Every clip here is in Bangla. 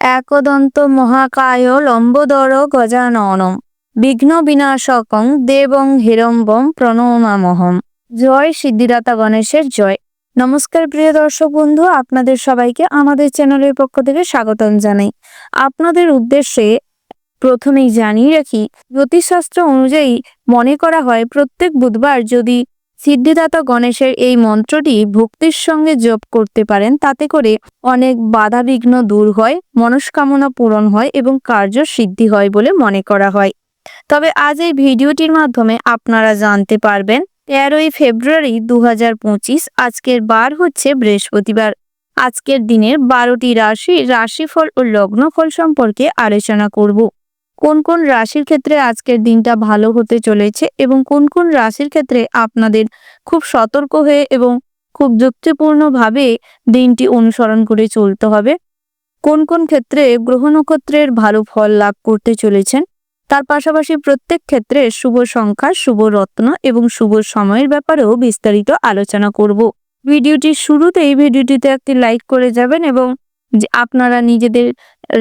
একদন্ত মহাকায় লম্বোদর গজাননম বিঘ্ন বিনাশকং দেবং হিরম্বম প্রণমামহম। জয় সিদ্ধিদাতা গণেশের জয়। নমস্কার প্রিয় দর্শক বন্ধু, আপনাদের সবাইকে আমাদের চ্যানেলের পক্ষ থেকে স্বাগতম জানাই। আপনাদের উদ্দেশ্যে প্রথমেই জানিয়ে রাখি, জ্যোতিষশাস্ত্র অনুযায়ী মনে করা হয় প্রত্যেক বুধবার যদি সিদ্ধিদাতা গণেশের এই মন্ত্রটি ভক্তির সঙ্গে জপ করতে পারেন, তাতে করে অনেক বাধা বিঘ্ন দূর হয়, মনস্কামনা পূরণ হয় এবং কার্য সিদ্ধি হয় বলে মনে করা হয়। তবে আজ এই ভিডিওটির মাধ্যমে আপনারা জানতে পারবেন 13ই ফেব্রুয়ারি 2025, আজকের বার হচ্ছে বৃহস্পতিবার। আজকের দিনের 12টি রাশিফল ও লগ্নফল সম্পর্কে আলোচনা করব। কোন কোন রাশির ক্ষেত্রে আজকের দিনটা ভালো হতে চলেছে এবং কোন কোন রাশির ক্ষেত্রে আপনাদের খুব সতর্ক হয়ে এবং খুব যুক্তিপূর্ণভাবে দিনটি অনুসরণ করে চলতে হবে, কোন কোন ক্ষেত্রে গ্রহ নক্ষত্রের ভালো ফল লাভ করতে চলেছেন, তার পাশাপাশি প্রত্যেক ক্ষেত্রে শুভ সংখ্যা, শুভ রত্ন এবং শুভ সময়ের ব্যাপারেও বিস্তারিত আলোচনা করব। ভিডিওটির শুরুতেই ভিডিওটিতে একটি লাইক করে যাবেন এবং আপনারা নিজেদের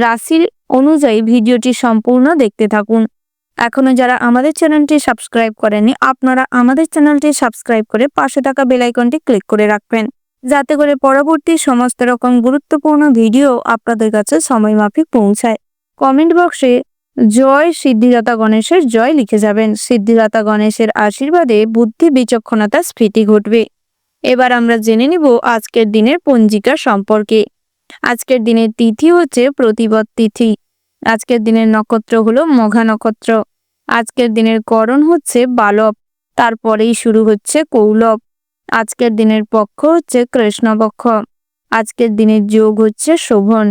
রাশির অনুযায়ী ভিডিওটি সম্পূর্ণ দেখতে থাকুন। এখনো যারা আমাদের চ্যানেলটি সাবস্ক্রাইব করেননি, আপনারা আমাদের চ্যানেলটি সাবস্ক্রাইব করে পাশে থাকা বেল আইকনটি ক্লিক করে রাখবেন, যাতে করে পরবর্তী সমস্ত রকম গুরুত্বপূর্ণ ভিডিও আপনাদের কাছে সময়মাফিক পৌঁছায়। কমেন্ট বক্সে জয় সিদ্ধিদাতা গণেশের জয় লিখে যাবেন। সিদ্ধিদাতা গণেশের আশীর্বাদে বুদ্ধি বিচক্ষণতা স্ফীতি ঘটবে। এবার আমরা জেনে নিব আজকের দিনের পঞ্জিকা সম্পর্কে। আজকের দিনের তিথি হচ্ছে প্রতিপদ তিথি। আজকের দিনের নক্ষত্র হলো মঘা নক্ষত্র। আজকের দিনের করণ হচ্ছে বালব, তারপরেই শুরু হচ্ছে কৌলব। আজকের দিনের পক্ষ হচ্ছে কৃষ্ণপক্ষ। আজকের দিনের যোগ হচ্ছে শোভন।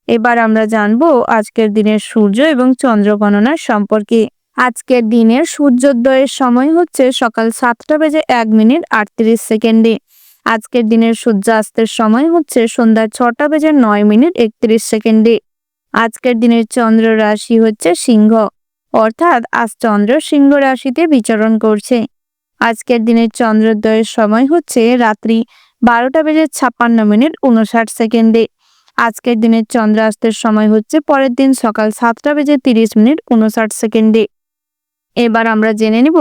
এবার আমরা জানবো আজকের দিনের সূর্য এবং চন্দ্র গণনার সম্পর্কে। আজকের দিনের সূর্যোদয়ের সময় হচ্ছে সকাল 7:01:38। আজকের দিনের সূর্যাস্তের সময় হচ্ছে সন্ধ্যা 6:09:31। আজকের দিনের চন্দ্র রাশি হচ্ছে সিংহ, অর্থাৎ আজ চন্দ্র সিংহ রাশিতে বিচরণ করছে। আজকের দিনের চন্দ্রোদয়ের সময় হচ্ছে রাত্রি 12:56:59। আজকের দিনের চন্দ্রাস্তের সময় হচ্ছে পরের দিন সকাল 7:30:59। এবার আমরা জেনে নিব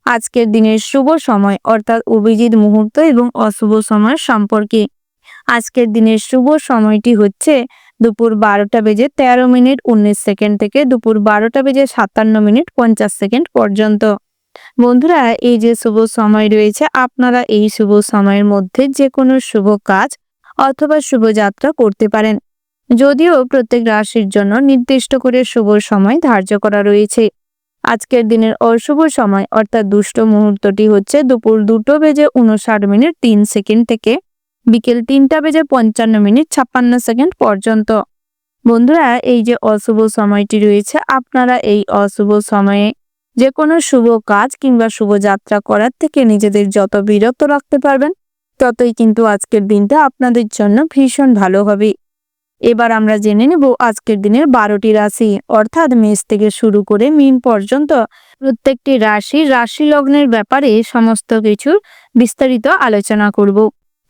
আজকের দিনের শুভ সময়, অর্থাৎ অভিজিৎ মুহূর্ত এবং অশুভ সময় সম্পর্কে। আজকের দিনের শুভ সময়টি হচ্ছে দুপুর 12:13:19 থেকে দুপুর 12:57:50 পর্যন্ত। বন্ধুরা, এই যে শুভ সময় রয়েছে, আপনারা এই শুভ সময়ের মধ্যে যে কোনো শুভ কাজ অথবা শুভযাত্রা করতে পারেন। যদিও প্রত্যেক রাশির জন্য নির্দিষ্ট করে শুভ সময় ধার্য করা রয়েছে। আজকের দিনের অশুভ সময় অর্থাৎ দুষ্ট মুহূর্তটি হচ্ছে দুপুর 2:59:03 থেকে বিকেল 3:55:56 পর্যন্ত। বন্ধুরা, এই যে অশুভ সময়টি রয়েছে, আপনারা এই অশুভ সময়ে যে কোনো শুভ কাজ কিংবা শুভযাত্রা করার থেকে নিজেদের যত বিরত রাখতে পারবেন, ততই কিন্তু আজকের দিনটা আপনাদের জন্য ভীষণ ভালো হবে। এবার আমরা জেনে নেব আজকের দিনের 12টি রাশি, অর্থাৎ মেষ থেকে শুরু করে মীন পর্যন্ত প্রত্যেকটি রাশি লগ্নের ব্যাপারে সমস্ত কিছুর বিস্তারিত আলোচনা করব।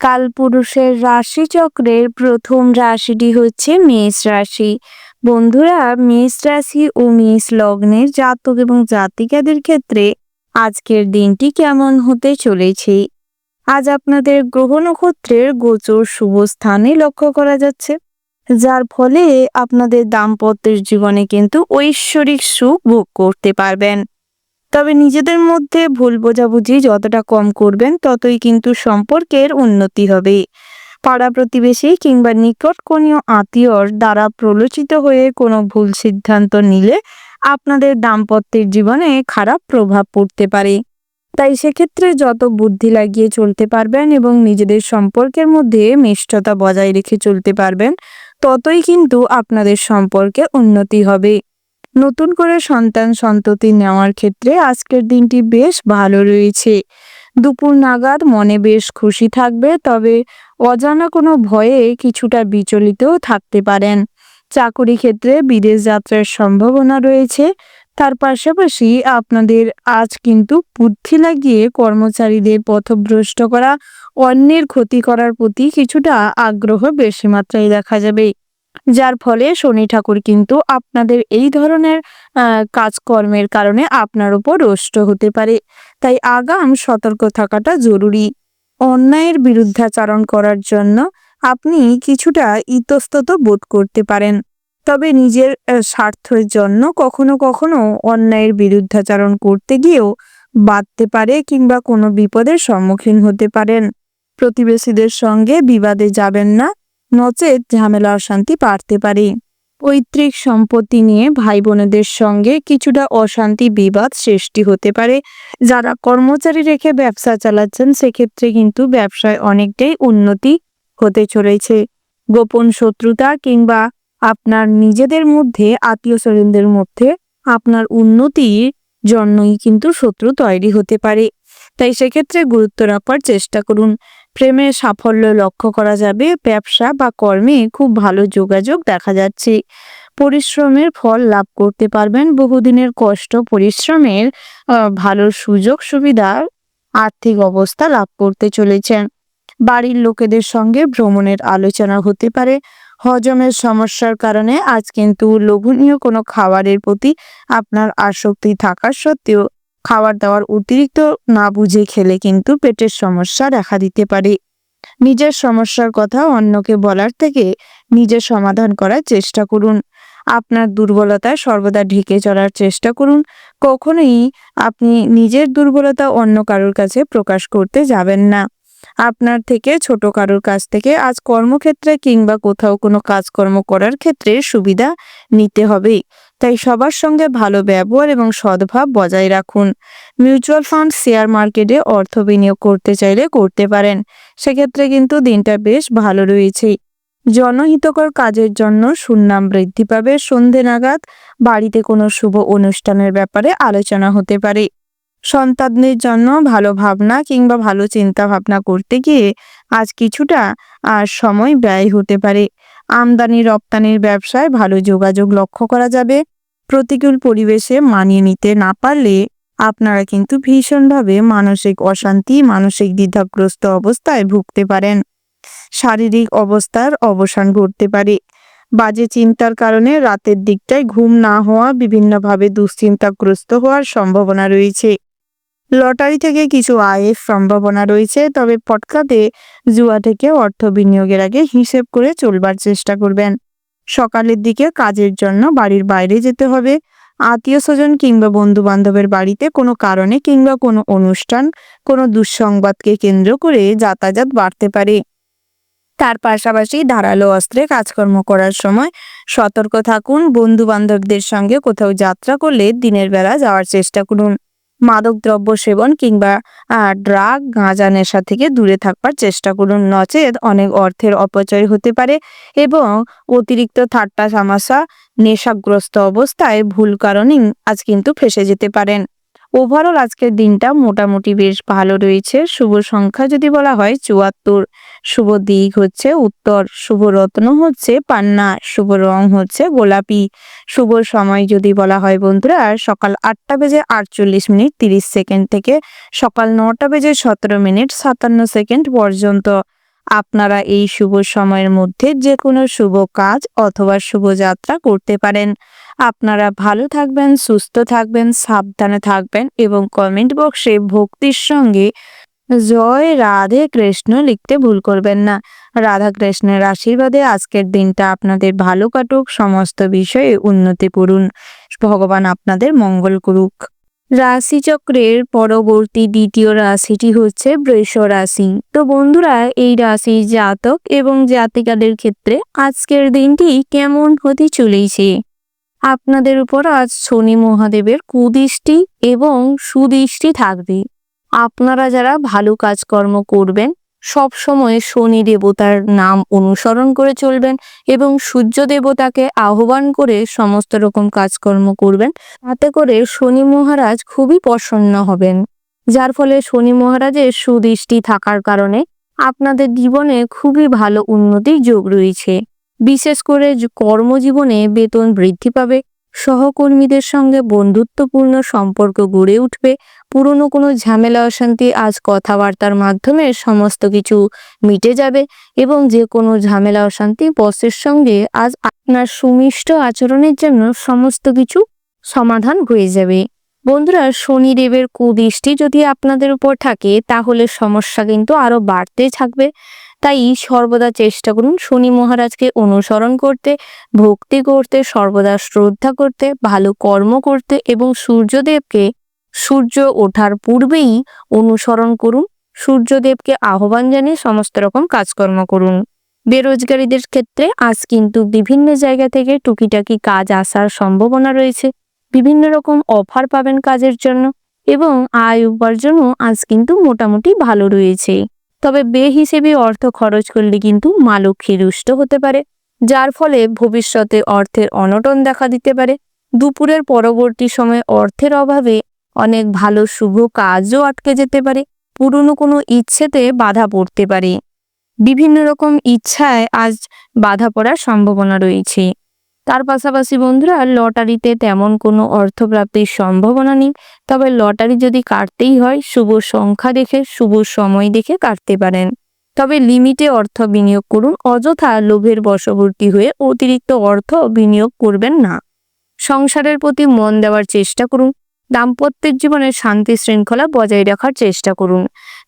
কালপুরুষের রাশিচক্রের প্রথম রাশিটি হচ্ছে মেষ রাশি। বন্ধুরা, মেষ রাশি ও মেষ লগ্নের জাতক এবং জাতিকাদের ক্ষেত্রে আজকের দিনটি কেমন হতে চলেছে? আজ আপনাদের গ্রহ নক্ষত্রের গোচর শুভ স্থানে লক্ষ্য করা যাচ্ছে, যার ফলে আপনাদের দাম্পত্যের জীবনে কিন্তু ঐশ্বরিক সুখ ভোগ করতে পারবেন। তবে নিজেদের মধ্যে ভুল বোঝাবুঝি যতটা কম করবেন, ততই কিন্তু সম্পর্কের উন্নতি হবে। পাড়া প্রতিবেশী কিংবা নিকটকণীয় আত্মীয়র দ্বারা প্রলোচিত হয়ে কোনো ভুল সিদ্ধান্ত নিলে আপনাদের দাম্পত্যের জীবনে খারাপ প্রভাব পড়তে পারে। তাই সেক্ষেত্রে যত বুদ্ধি লাগিয়ে চলতে পারবেন এবং নিজেদের সম্পর্কের মধ্যে মিষ্টতা বজায় রেখে চলতে পারবেন, ততই কিন্তু আপনাদের সম্পর্কে উন্নতি হবে। নতুন করে সন্ততি নেওয়ার ক্ষেত্রে আজকের দিনটি বেশ ভালো রয়েছে। দুপুর নাগাদ মনে বেশ খুশি থাকবে, তবে অজানা কোনো ভয়ে কিছুটা বিচলিতও থাকতে পারেন। চাকুরি ক্ষেত্রে বিদেশ যাত্রার সম্ভাবনা রয়েছে। তার পাশাপাশি আপনাদের আজ কিন্তু বুদ্ধি লাগিয়ে কর্মচারীদের পথভ্রষ্ট করা, অন্যের ক্ষতি করার প্রতি কিছুটা আগ্রহ বেশি মাত্রায় দেখা যাবে। যার ফলে শনি ঠাকুর কিন্তু আপনাদের এই ধরনের কাজকর্মের কারণে আপনার উপর রুষ্ট হতে পারে। তাই আগাম সতর্ক থাকাটা জরুরি। অন্যায়ের বিরুদ্ধাচরণ করার জন্য আপনি কিছুটা ইতস্তত বোধ করতে পারেন, তবে নিজের স্বার্থের জন্য কখনো কখনো অন্যায়ের বিরুদ্ধাচরণ করতে গিয়েও বাধতে পারে কিংবা কোনো বিপদের সম্মুখীন হতে পারেন। প্রতিবেশীদের সঙ্গে বিবাদে যাবেন না, নচেত ঝামেলা অশান্তি বাড়তে পারে। পৈতৃক সম্পত্তি নিয়ে ভাই বোনেদের সঙ্গে কিছুটা অশান্তি বিবাদ সৃষ্টি হতে পারে। যারা কর্মচারী রেখে ব্যবসা চালাচ্ছেন সেক্ষেত্রে কিন্তু ব্যবসায় অনেকটাই উন্নতি হতে চলেছে। গোপন শত্রুতা কিংবা আপনার নিজেদের মধ্যে, আত্মীয় স্বজনদের মধ্যে আপনার উন্নতির জন্যই কিন্তু শত্রু তৈরি হতে পারে। তাই সেক্ষেত্রে গুরুত্ব রাখার চেষ্টা করুন। প্রেমে সাফল্য লক্ষ্য করা যাবে। ব্যবসা বা কর্মে খুব ভালো যোগাযোগ দেখা যাচ্ছে। পরিশ্রমের ফল লাভ করতে পারবেন। বহুদিনের কষ্ট পরিশ্রমের ভালো সুযোগ সুবিধা, আর্থিক অবস্থা লাভ করতে চলেছেন। বাড়ির লোকেদের সঙ্গে ভ্রমণের আলোচনা হতে পারে। হজমের সমস্যার কারণে আজ কিন্তু লোভনীয় কোনো খাবারের প্রতি আপনার আসক্তি থাকা সত্ত্বেও খাবার দাবার অতিরিক্ত না বুঝে খেলে কিন্তু পেটের সমস্যা দেখা দিতে পারে। নিজের সমস্যার কথা অন্যকে বলার থেকে নিজের সমাধান করার চেষ্টা করুন। আপনার দুর্বলতা সর্বদা ঢেকে চলার চেষ্টা করুন। কখনোই আপনি নিজের দুর্বলতা অন্য কারোর কাছে প্রকাশ করতে যাবেন না। আপনার থেকে ছোট কারোর কাছ থেকে আজ কর্মক্ষেত্রে কিংবা কোথাও কোনো কাজকর্ম করার ক্ষেত্রে সুবিধা নিতে হবে। তাই সবার সঙ্গে ভালো ব্যবহার এবং সদ্ভাব বজায় রাখুন। মিউচুয়াল ফান্ড, শেয়ার মার্কেটে অর্থ বিনিয়োগ করতে চাইলে করতে পারেন। সেক্ষেত্রে কিন্তু দিনটা বেশ ভালো রয়েছে। জনহিতকর কাজের জন্য সুনাম বৃদ্ধি পাবে। সন্ধে নাগাদ বাড়িতে কোনো শুভ অনুষ্ঠানের ব্যাপারে আলোচনা হতে পারে। সন্তানদের জন্য ভালো ভাবনা কিংবা ভালো চিন্তা ভাবনা করতে গিয়ে আজ কিছুটা সময় ব্যয় হতে পারে। আমদানি রপ্তানির ব্যবসায় ভালো যোগাযোগ লক্ষ্য করা যাবে। প্রতিকূল পরিবেশে মানিয়ে নিতে না পারলে আপনারা কিন্তু ভীষণভাবে মানসিক অশান্তি, মানসিক দ্বিধাগ্রস্ত অবস্থায় ভুগতে পারেন। শারীরিক অবস্থার অবসান ঘটতে পারে। বাজে চিন্তার কারণে রাতের দিকটায় ঘুম না হওয়া, বিভিন্নভাবে দুশ্চিন্তাগ্রস্ত হওয়ার সম্ভাবনা রয়েছে। লটারি থেকে কিছু আয়ের সম্ভাবনা রয়েছে, তবে পটকাতে জুয়া থেকে অর্থ বিনিয়োগের আগে হিসেব করে চলবার চেষ্টা করবেন। সকালের দিকে কাজের জন্য বাড়ির বাইরে যেতে হবে। আত্মীয় স্বজন কিংবা বন্ধু বান্ধবের বাড়িতে কোনো কারণে কিংবা কোনো অনুষ্ঠান, কোনো দুঃসংবাদকে কেন্দ্র করে যাতায়াত বাড়তে পারে। তার পাশাপাশি ধারালো অস্ত্রে কাজকর্ম করার সময় সতর্ক থাকুন। বন্ধু বান্ধবদের সঙ্গে কোথাও যাত্রা করলে দিনের বেলা যাওয়ার চেষ্টা করুন। মাদকদ্রব্য সেবন কিংবা ড্রাগ, গাঁজা, নেশা থেকে দূরে থাকবার চেষ্টা করুন, নচেত অনেক অর্থের অপচয় হতে পারে এবং অতিরিক্ত ঠাট্টা তামাশা, নেশাগ্রস্ত অবস্থায় ভুল কারণেই আজ কিন্তু ফেঁসে যেতে পারেন। ওভারঅল আজকের দিনটা মোটামুটি বেশ ভালো রয়েছে। শুভ সংখ্যা যদি বলা হয় ৭৪, শুভ দিক হচ্ছে উত্তর, শুভ রত্ন হচ্ছে পান্না, শুভ রং হচ্ছে গোলাপি। শুভ সময় যদি বলা হয় বন্ধুরা, সকাল ৮টা বেজে ৪৮ মিনিট ৩০ সেকেন্ড থেকে সকাল ৯টা বেজে ১৭ মিনিট ৫৭ সেকেন্ড পর্যন্ত। আপনারা এই শুভ সময়ের মধ্যে যে কোনো শুভ কাজ অথবা শুভযাত্রা করতে পারেন। আপনারা ভালো থাকবেন, সুস্থ থাকবেন, সাবধানে থাকবেন এবং কমেন্ট বক্সে ভক্তির সঙ্গে জয় রাধে কৃষ্ণ লিখতে ভুল করবেন না। রাধা কৃষ্ণের আশীর্বাদে আজকের দিনটা আপনাদের ভালো কাটুক, সমস্ত বিষয়ে উন্নতি করুন, ভগবান আপনাদের মঙ্গল করুক। রাশিচক্রের পরবর্তী দ্বিতীয় রাশিটি হচ্ছে বৃষ রাশি। তো বন্ধুরা, এই রাশির জাতক এবং জাতিকাদের ক্ষেত্রে আজকের দিনটি কেমন হতে চলেছে? আপনাদের উপর আজ শনি মহাদেবের কুদৃষ্টি এবং সুদৃষ্টি থাকবে। আপনারা যারা ভালো কাজকর্ম করবেন সব সময় শনি দেবতার নাম অনুসরণ করে চলবেন এবং সূর্য দেবতাকে আহ্বান করে সমস্ত রকম কাজকর্ম করবেন। তাতে করে শনি মহারাজ খুবই প্রসন্ন হবেন, যার ফলে শনি মহারাজের সুদৃষ্টি থাকার কারণে আপনাদের জীবনে খুবই ভালো উন্নতির যোগ রয়েছে। বিশেষ করে কর্মজীবনে বেতন বৃদ্ধি পাবে, সহকর্মীদের সঙ্গে বন্ধুত্বপূর্ণ সম্পর্ক গড়ে উঠবে। পুরনো কোনো ঝামেলা অশান্তি আজ কথাবার্তার মাধ্যমে সমস্ত কিছু মিটে যাবে এবং যে কোনো ঝামেলা অশান্তি বসের সঙ্গে আজ আপনার সুমিষ্ট আচরণের জন্য সমস্ত কিছু সমাধান হয়ে যাবে। বন্ধুরা, শনিদেবের কুদৃষ্টি যদি আপনাদের উপর থাকে তাহলে সমস্যা কিন্তু আরো বাড়তে থাকবে। তাই সর্বদা চেষ্টা করুন শনি মহারাজকে অনুসরণ করতে, ভক্তি করতে, সর্বদা শ্রদ্ধা করতে, ভালো কর্ম করতে এবং সূর্যদেবকে সূর্য ওঠার পূর্বেই অনুসরণ করুন। সূর্যদেবকে আহ্বান জানিয়ে সমস্ত রকম কাজকর্ম করুন। বেরোজগারীদের ক্ষেত্রে আজ কিন্তু বিভিন্ন জায়গা থেকে টুকিটাকি কাজ আসার সম্ভাবনা রয়েছে। বিভিন্ন রকম অফার পাবেন কাজের জন্য এবং আয় উপার্জনও আজ কিন্তু মোটামুটি ভালো রয়েছে। তবে বেহিসেবি অর্থ খরচ করলে কিন্তু মা লক্ষ্মী রুষ্ট হতে পারে, যার ফলে ভবিষ্যতে অর্থের অনটন দেখা দিতে পারে। দুপুরের পরবর্তী সময়ে অর্থের অভাবে অনেক ভালো শুভ কাজও আটকে যেতে পারে। পুরনো কোনো ইচ্ছেতে বাধা পড়তে পারে। বিভিন্ন রকম ইচ্ছায় আজ বাধা পড়ার সম্ভাবনা রয়েছে। তার পাশাপাশি বন্ধুরা, লটারিতে তেমন কোনো অর্থপ্রাপ্তির সম্ভাবনা নেই। তবে লটারি যদি কাটতেই হয় শুভ সংখ্যা দেখে, শুভ সময় দেখে কাটতে পারেন। তবে লিমিটে অর্থ বিনিয়োগ করুন, অযথা লোভের বশবর্তী হয়ে অতিরিক্ত অর্থ বিনিয়োগ করবেন না। সংসারের প্রতি মন দেওয়ার চেষ্টা করুন। দাম্পত্যের জীবনে শান্তি শৃঙ্খলা বজায় রাখার চেষ্টা করুন।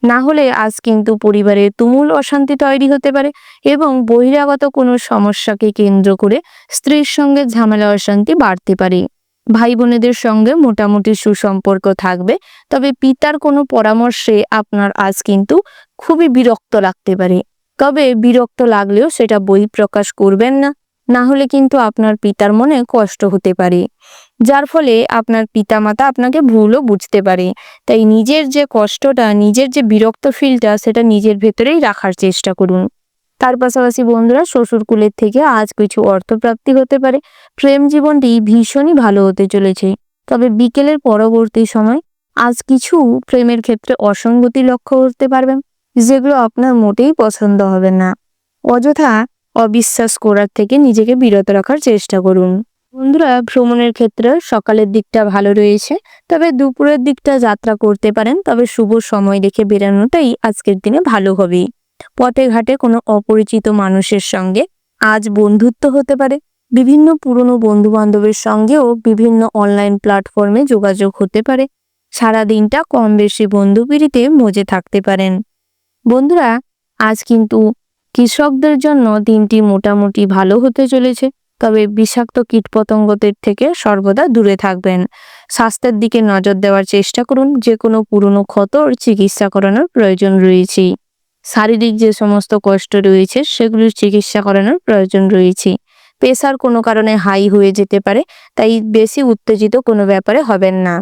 না হলে আজ কিন্তু পরিবারে তুমুল অশান্তি তৈরি হতে পারে এবং বহিরাগত কোনো সমস্যাকে কেন্দ্র করে স্ত্রীর সঙ্গে ঝামেলা অশান্তি বাড়তে পারে। ভাই বোনেদের সঙ্গে মোটামুটি সুসম্পর্ক থাকবে। তবে পিতার কোনো পরামর্শে আপনার আজ কিন্তু খুবই বিরক্ত লাগতে পারে। তবে বিরক্ত লাগলেও সেটা বহিঃপ্রকাশ করবেন না, না হলে কিন্তু আপনার পিতার মনে কষ্ট হতে পারে, যার ফলে আপনার পিতামাতা আপনাকে ভুলও বুঝতে পারে। তাই নিজের যে কষ্টটা, নিজের যে বিরক্ত ফিলটা, সেটা নিজের ভেতরেই রাখার চেষ্টা করুন। তার পাশাপাশি বন্ধুরা, শ্বশুরকুলের থেকে আজ কিছু অর্থপ্রাপ্তি হতে পারে। প্রেম জীবনটি ভীষণই ভালো হতে চলেছে। তবে বিকেলের পরবর্তী সময় আজ কিছু প্রেমের ক্ষেত্রে অসঙ্গতি লক্ষ্য করতে পারবেন, যেগুলো আপনার মোটেই পছন্দ হবে না। অযথা অবিশ্বাস করার থেকে নিজেকে বিরত রাখার চেষ্টা করুন। বন্ধুরা, ভ্রমণের ক্ষেত্রে সকালের দিকটা ভালো রয়েছে, তবে দুপুরের দিকটা যাত্রা করতে পারেন। তবে শুভ সময় দেখে বেরানোটাই আজকের দিনে ভালো হবে। পথে ঘাটে কোনো অপরিচিত মানুষের সঙ্গে আজ বন্ধুত্ব হতে পারে। বিভিন্ন পুরনো বন্ধু বান্ধবের সঙ্গেও বিভিন্ন অনলাইন প্ল্যাটফর্মে যোগাযোগ হতে পারে। সারা দিনটা কম বেশি বন্ধুপিড়িতে মজে থাকতে পারেন। বন্ধুরা, আজ কিন্তু কৃষকদের জন্য দিনটি মোটামুটি ভালো হতে চলেছে। তবে বিষাক্ত কীটপতঙ্গদের থেকে সর্বদা দূরে থাকবেন। স্বাস্থ্যের দিকে নজর দেওয়ার চেষ্টা করুন। যে কোনো পুরনো ক্ষতর চিকিৎসা করানোর প্রয়োজন রয়েছে। শারীরিক যে সমস্ত কষ্ট রয়েছে সেগুলির চিকিৎসা করানোর প্রয়োজন রয়েছে। প্রেশার কোনো কারণে হাই হয়ে যেতে পারে, তাই বেশি উত্তেজিত কোনো ব্যাপারে হবেন না।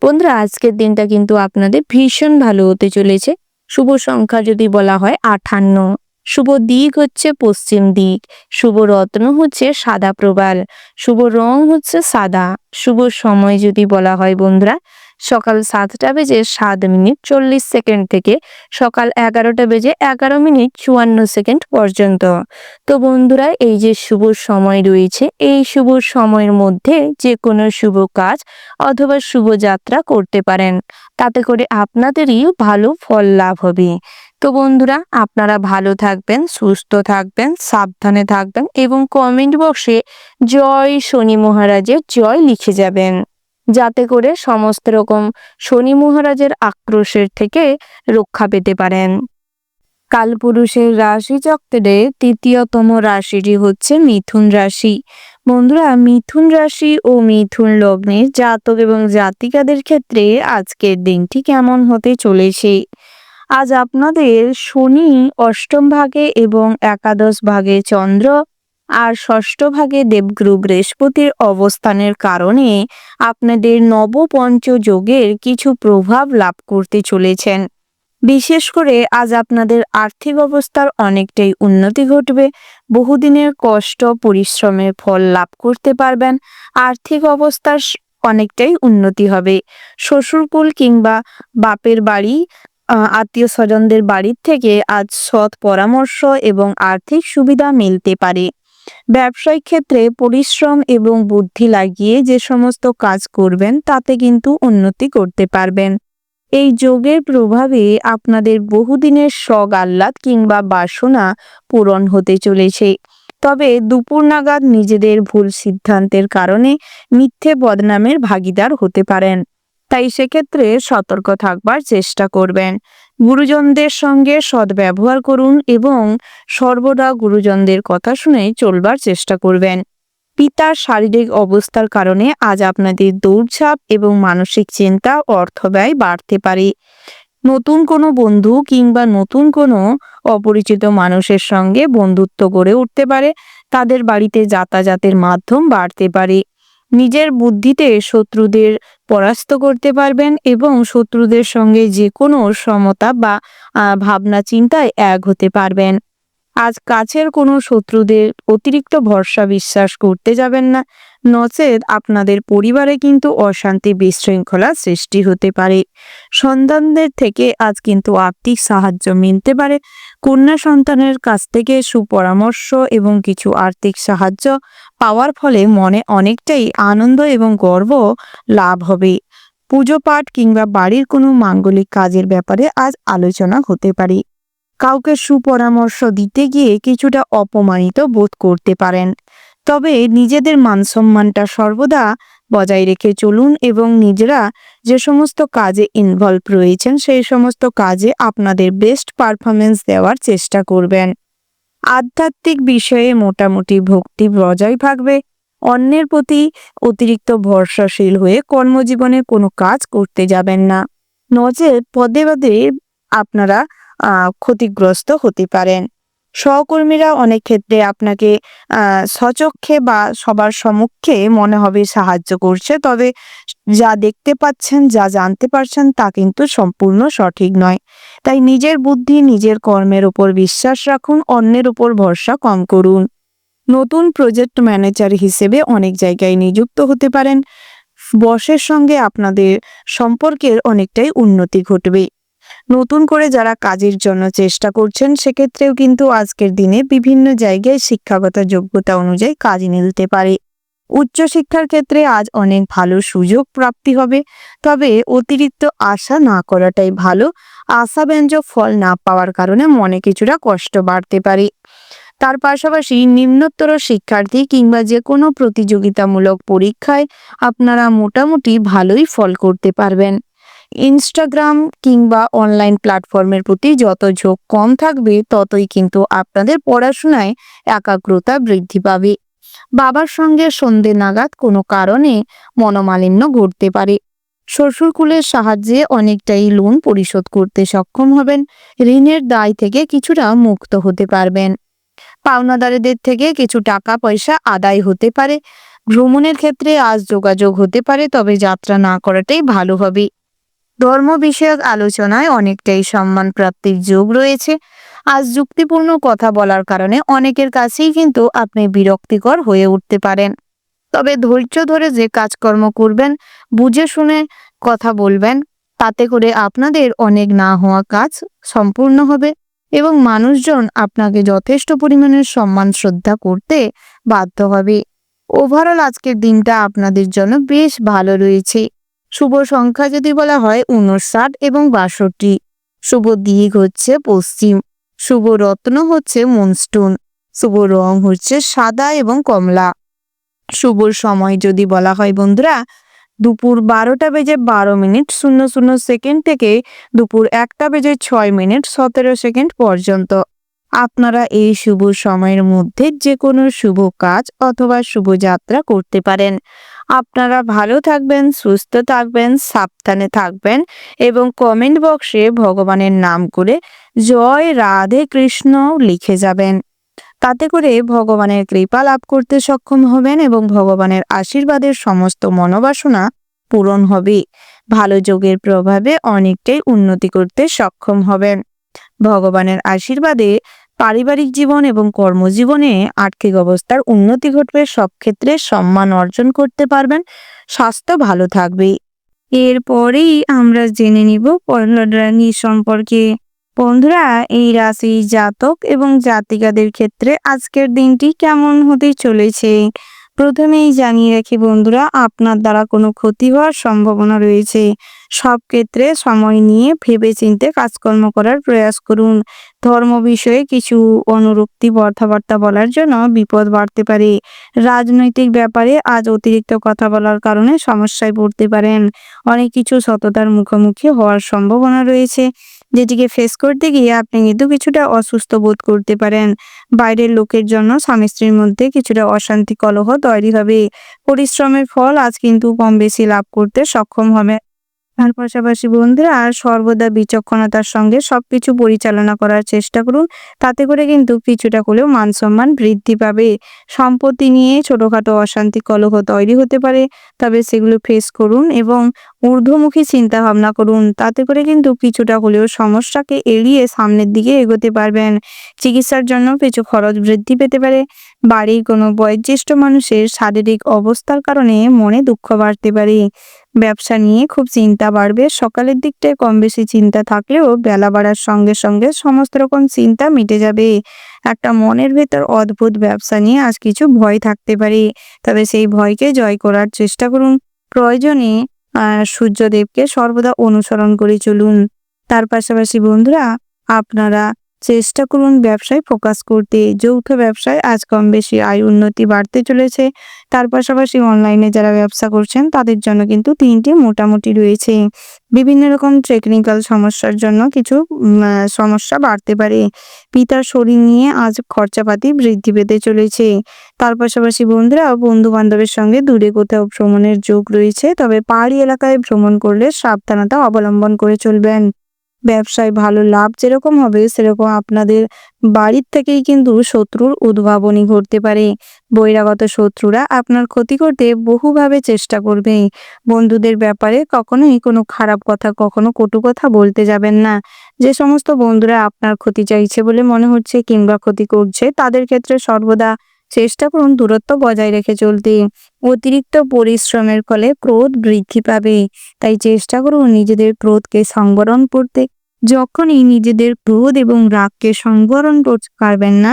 বন্ধুরা, আজকের দিনটা কিন্তু আপনাদের ভীষণ ভালো হতে চলেছে। শুভ সংখ্যা যদি বলা হয় 58, শুভ দিক হচ্ছে পশ্চিম দিক, শুভ রত্ন হচ্ছে সাদা প্রবাল, শুভ রং হচ্ছে সাদা। শুভ সময় যদি বলা হয় বন্ধুরা, সকাল 7:07:40 থেকে সকাল 11:11:54 পর্যন্ত। তো বন্ধুরা, এই যে শুভ সময় রয়েছে, এই শুভ সময়ের মধ্যে যে কোনো শুভ কাজ অথবা শুভ যাত্রা করতে পারেন। তাতে করে আপনাদেরই ভালো ফল লাভ হবে। তো বন্ধুরা, আপনারা ভালো থাকবেন, সুস্থ থাকবেন, সাবধানে থাকবেন এবং কমেন্ট বক্সে জয় শনি মহারাজের জয় লিখে যাবেন, যাতে করে সমস্ত রকম শনি মহারাজের আক্রোশের থেকে রক্ষা পেতে পারেন। কালপুরুষের রাশি চক্রে তৃতীয়তম রাশিটি হচ্ছে মিথুন রাশি। বন্ধুরা, মিথুন রাশি ও মিথুন লগ্নের জাতক এবং জাতিকাদের ক্ষেত্রে আজকের দিনটি কেমন হতে চলেছে? আজ আপনাদের শনি অষ্টম ভাগে এবং একাদশ ভাগে চন্দ্র আর ষষ্ঠ ভাগে দেবগুরু বৃহস্পতির অবস্থানের কারণে আপনাদের নবপঞ্চ যোগের কিছু প্রভাব লাভ করতে চলেছেন। বিশেষ করে আজ আপনাদের আর্থিক অবস্থার অনেকটাই উন্নতি ঘটবে। বহুদিনের কষ্ট পরিশ্রমের ফল লাভ করতে পারবেন। আর্থিক অবস্থার অনেকটাই উন্নতি হবে। শ্বশুরকুল কিংবা বাপের বাড়ি, আত্মীয় স্বজনদের বাড়ির থেকে আজ সৎ পরামর্শ এবং আর্থিক সুবিধা মিলতে পারে। ব্যবসায়িক ক্ষেত্রে পরিশ্রম এবং বুদ্ধি লাগিয়ে যে সমস্ত কাজ করবেন তাতে কিন্তু উন্নতি করতে পারবেন। এই যোগের প্রভাবে আপনাদের বহুদিনের শখ আহ্লাদ কিংবা বাসনা পূরণ হতে চলেছে। তবে দুপুর নাগাদ নিজেদের ভুল সিদ্ধান্তের কারণে মিথ্যে বদনামের ভাগীদার হতে পারেন। তাই সেক্ষেত্রে সতর্ক থাকবার চেষ্টা করবেন। গুরুজনদের সঙ্গে সদ্ব্যবহার করুন এবং সর্বদা গুরুজনদের কথা শুনে চলবার চেষ্টা করবেন। পিতার শারীরিক অবস্থার কারণে আজ আপনাদের দৌড়ঝাঁপ এবং মানসিক চিন্তা ও অর্থব্যয় বাড়তে পারে। নতুন কোনো বন্ধু কিংবা নতুন কোনো অপরিচিত মানুষের সঙ্গে বন্ধুত্ব গড়ে উঠতে পারে। তাদের বাড়িতে যাতায়াতের মাধ্যম বাড়তে পারে। নিজের বুদ্ধিতে শত্রুদের পরাস্ত করতে পারবেন এবং শত্রুদের সঙ্গে যে কোনো সমতা বা ভাবনা চিন্তায় এক হতে পারবেন। আজ কাছের কোনো শত্রুদের অতিরিক্ত ভরসা বিশ্বাস করতে যাবেন না, নচেৎ আপনাদের পরিবারে কিন্তু অশান্তি বিশৃঙ্খলা সৃষ্টি হতে পারে। সন্তানদের থেকে আজ কিন্তু আর্থিক সাহায্য মিলতে পারে। কন্যা সন্তানের কাছ থেকে সুপরামর্শ এবং কিছু আর্থিক সাহায্য পাওয়ার ফলে মনে অনেকটাই আনন্দ এবং গর্ব লাভ হবে। পুজো পাঠ কিংবা বাড়ির কোনো মাঙ্গলিক কাজের ব্যাপারে আজ আলোচনা হতে পারে। কাউকে সুপরামর্শ দিতে গিয়ে কিছুটা অপমানিত বোধ করতে পারেন। তবে নিজেদের মানসম্মানটা সর্বদা বজায় রেখে চলুন এবং নিজেরা যে সমস্ত কাজে ইনভলভ রয়েছেন সেই সমস্ত কাজে আপনাদের বেস্ট পারফরমেন্স দেওয়ার চেষ্টা করবেন। আধ্যাত্মিক বিষয়ে মোটামুটি ভক্তি বজায় থাকবে। অন্যের প্রতি অতিরিক্ত ভরসাশীল হয়ে কর্মজীবনে কোনো কাজ করতে যাবেন না, নচেৎ পদে পদে আপনারা ক্ষতিগ্রস্ত হতে পারেন। সহকর্মীরা অনেক ক্ষেত্রে আপনাকে স্বচক্ষে বা সবার সম্মুখে মনে হবে সাহায্য করছে, তবে যা দেখতে পাচ্ছেন, যা জানতে পারছেন তা কিন্তু সম্পূর্ণ সঠিক নয়। তাই নিজের বুদ্ধি, নিজের কর্মের উপর বিশ্বাস রাখুন, অন্যের উপর ভরসা কম করুন। নতুন প্রজেক্ট ম্যানেজার হিসেবে অনেক জায়গায় নিযুক্ত হতে পারেন। বসের সঙ্গে আপনাদের সম্পর্কের অনেকটাই উন্নতি ঘটবে। নতুন করে যারা কাজের জন্য চেষ্টা করছেন সেক্ষেত্রেও কিন্তু আজকের দিনে বিভিন্ন জায়গায় শিক্ষাগত যোগ্যতা অনুযায়ী কাজ মিলতে পারে। উচ্চশিক্ষার ক্ষেত্রে আজ অনেক ভালো সুযোগ প্রাপ্তি হবে, তবে অতিরিক্ত আশা না করাটাই ভালো। আশাব্যঞ্জক ফল না পাওয়ার কারণে মনে কিছুটা কষ্ট বাড়তে পারে। তার পাশাপাশি নিম্নতর শিক্ষার্থী কিংবা যে কোনো প্রতিযোগিতামূলক পরীক্ষায় আপনারা মোটামুটি ভালোই ফল করতে পারবেন। ইনস্টাগ্রাম কিংবা অনলাইন প্ল্যাটফর্মের প্রতি যত ঝোঁক কম থাকবে ততই কিন্তু আপনাদের পড়াশোনায় একাগ্রতা বৃদ্ধি পাবে। বাবার সঙ্গে সন্ধে নাগাদ কোনো কারণে মনোমালিন্য ঘটতে পারে। শ্বশুরকুলের সাহায্যে অনেকটাই লোন পরিশোধ করতে সক্ষম হবেন। ঋণের দায় থেকে কিছুটা মুক্ত হতে পারবেন। পাওনাদারদের থেকে কিছু টাকা পয়সা আদায় হতে পারে। ভ্রমণের ক্ষেত্রে আজ যোগাযোগ হতে পারে, তবে যাত্রা না করাটাই ভালো হবে। ধর্ম বিষয়ক আলোচনায় অনেকটাই সম্মান প্রাপ্তির যোগ রয়েছে। আজ যুক্তিপূর্ণ কথা বলার কারণে অনেকের কাছেই কিন্তু আপনি বিরক্তিকর হয়ে উঠতে পারেন। তবে ধৈর্য ধরে যে কাজকর্ম করবেন, বুঝে শুনে কথা বলবেন, তাতে করে আপনাদের অনেক না হওয়া কাজ সম্পূর্ণ হবে এবং মানুষজন আপনাকে যথেষ্ট পরিমাণের সম্মান শ্রদ্ধা করতে বাধ্য হবে। ওভারঅল আজকের দিনটা আপনাদের জন্য বেশ ভালো রয়েছে। শুভ সংখ্যা যদি বলা হয় 59 এবং 62। শুভ দিক হচ্ছে পশ্চিম। শুভ রত্ন হচ্ছে মুনস্টোন। শুভ রং হচ্ছে সাদা এবং কমলা। শুভ সময় যদি বলা হয় বন্ধুরা, দুপুর 12:12:00 থেকে দুপুর 1:06:17 পর্যন্ত। আপনারা এই শুভ সময়ের মধ্যে যে কোনো শুভ কাজ অথবা শুভ যাত্রা করতে পারেন। আপনারা ভালো থাকবেন, সুস্থ থাকবেন, সাবধানে থাকবেন এবং কমেন্ট বক্সে ভগবানের নাম করে জয় রাধে কৃষ্ণ লিখে যাবেন। তাতে করে ভগবানের কৃপা লাভ করতে সক্ষম হবেন এবং ভগবানের আশীর্বাদের সমস্ত মনোবাসনা পূরণ হবে। ভালো যোগের প্রভাবে অনেকটাই উন্নতি করতে সক্ষম হবেন। ভগবানের আশীর্বাদে পারিবারিক জীবন এবং কর্মজীবনে আর্থিক অবস্থার উন্নতি ঘটবে। সব ক্ষেত্রে সম্মান অর্জন করতে পারবেন। স্বাস্থ্য ভালো থাকবে। এরপরেই আমরা জেনে নিব কর্কট রাশি সম্পর্কে। বন্ধুরা, এই রাশি জাতক এবং জাতিকাদের ক্ষেত্রে আজকের দিনটি কেমন হতে চলেছে প্রথমেই জানিয়ে রাখি বন্ধুরা, আপনার দ্বারা কোনো ক্ষতি হওয়ার সম্ভাবনা রয়েছে। সব ক্ষেত্রে সময় নিয়ে ভেবেচিন্তে কাজকর্ম করার প্রয়াস করুন। ধর্ম বিষয়ে কিছু অনুরক্তি কথাবার্তা বলার জন্য বিপদ বাড়তে পারে। রাজনৈতিক ব্যাপারে আজ অতিরিক্ত কথা বলার কারণে সমস্যায় পড়তে পারেন। অনেক কিছু সততার মুখোমুখি হওয়ার সম্ভাবনা রয়েছে, যেটিকে ফেস করতে গিয়ে আপনি কিন্তু কিছুটা অসুস্থ বোধ করতে পারেন। বাইরের লোকের জন্য স্বামী স্ত্রীর মধ্যে কিছুটা অশান্তি কলহ তৈরি হবে। পরিশ্রমের ফল আজ কিন্তু কম বেশি লাভ করতে সক্ষম হবে। তার পাশাপাশি বন্ধুরা, সর্বদা বিচক্ষণতার সঙ্গে সবকিছু পরিচালনা করার চেষ্টা করুন। তাতে করে কিন্তু কিছুটা হলেও মান সম্মান বৃদ্ধি পাবে। সম্পত্তি নিয়ে ছোটখাটো অশান্তি কলহ তৈরি হতে পারে, তবে সেগুলো ফেস করুন এবং ঊর্ধ্বমুখী চিন্তা ভাবনা করুন। তাতে করে কিন্তু কিছুটা হলেও সমস্যাকে এড়িয়ে সামনের দিকে এগোতে পারবেন। চিকিৎসার জন্য কিছু খরচ বৃদ্ধি পেতে পারে। বাড়ির কোনো বয়োজ্যেষ্ঠ মানুষের শারীরিক অবস্থার কারণে মনে দুঃখ বাড়তে পারে। ব্যবসা নিয়ে খুব চিন্তা বাড়বে। সকালের দিকটায় কম বেশি চিন্তা থাকলেও বেলা বাড়ার সঙ্গে সঙ্গে সমস্ত রকম চিন্তা মিটে যাবে। একটা মনের ভেতর অদ্ভুত ব্যবসা নিয়ে আজ কিছু ভয় থাকতে পারে, তবে সেই ভয়কে জয় করার চেষ্টা করুন। প্রয়োজনে সূর্যদেবকে সর্বদা অনুসরণ করে চলুন। তার পাশাপাশি বন্ধুরা, আপনারা চেষ্টা করুন ব্যবসায় ফোকাস করতে। যৌথ ব্যবসায় আজ কম বেশি আয় উন্নতি বাড়তে চলেছে। তার পাশাপাশি অনলাইনে যারা ব্যবসা করছেন তাদের জন্য কিন্তু দিনটি মোটামুটি রয়েছে। বিভিন্ন রকম টেকনিক্যাল সমস্যার জন্য কিছু সমস্যা বাড়তে পারে। পিতার শরীর নিয়ে আজ খরচাপাতি বৃদ্ধি পেতে চলেছে। তার পাশাপাশি বন্ধুরা, বন্ধু বান্ধবের সঙ্গে দূরে কোথাও ভ্রমণের যোগ রয়েছে, তবে পাহাড়ি এলাকায় ভ্রমণ করলে সাবধানতা অবলম্বন করে চলবেন। ব্যবসায় ভালো লাভ যেরকম হবে সেরকম আপনাদের বাড়ির থেকেই কিন্তু শত্রুর উদ্ভাবনী ঘটতে পারে। বহিরাগত শত্রুরা আপনার ক্ষতি করতে বহুভাবে চেষ্টা করবে। বন্ধুদের ব্যাপারে কখনোই কোনো খারাপ কথা, কখনো কটু কথা বলতে যাবেন না। যে সমস্ত বন্ধুরা আপনার ক্ষতি চাইছে বলে মনে হচ্ছে কিংবা ক্ষতি করছে, তাদের ক্ষেত্রে সর্বদা চেষ্টা করুন দূরত্ব বজায় রেখে চলতে। অতিরিক্ত পরিশ্রমের ফলে ক্রোধ বৃদ্ধি পাবে, তাই চেষ্টা করুন নিজেদের ক্রোধকে সংবরণ করতে। যখনই নিজেদের ক্রোধ এবং রাগকে সংবরণ করতে পারবেন না,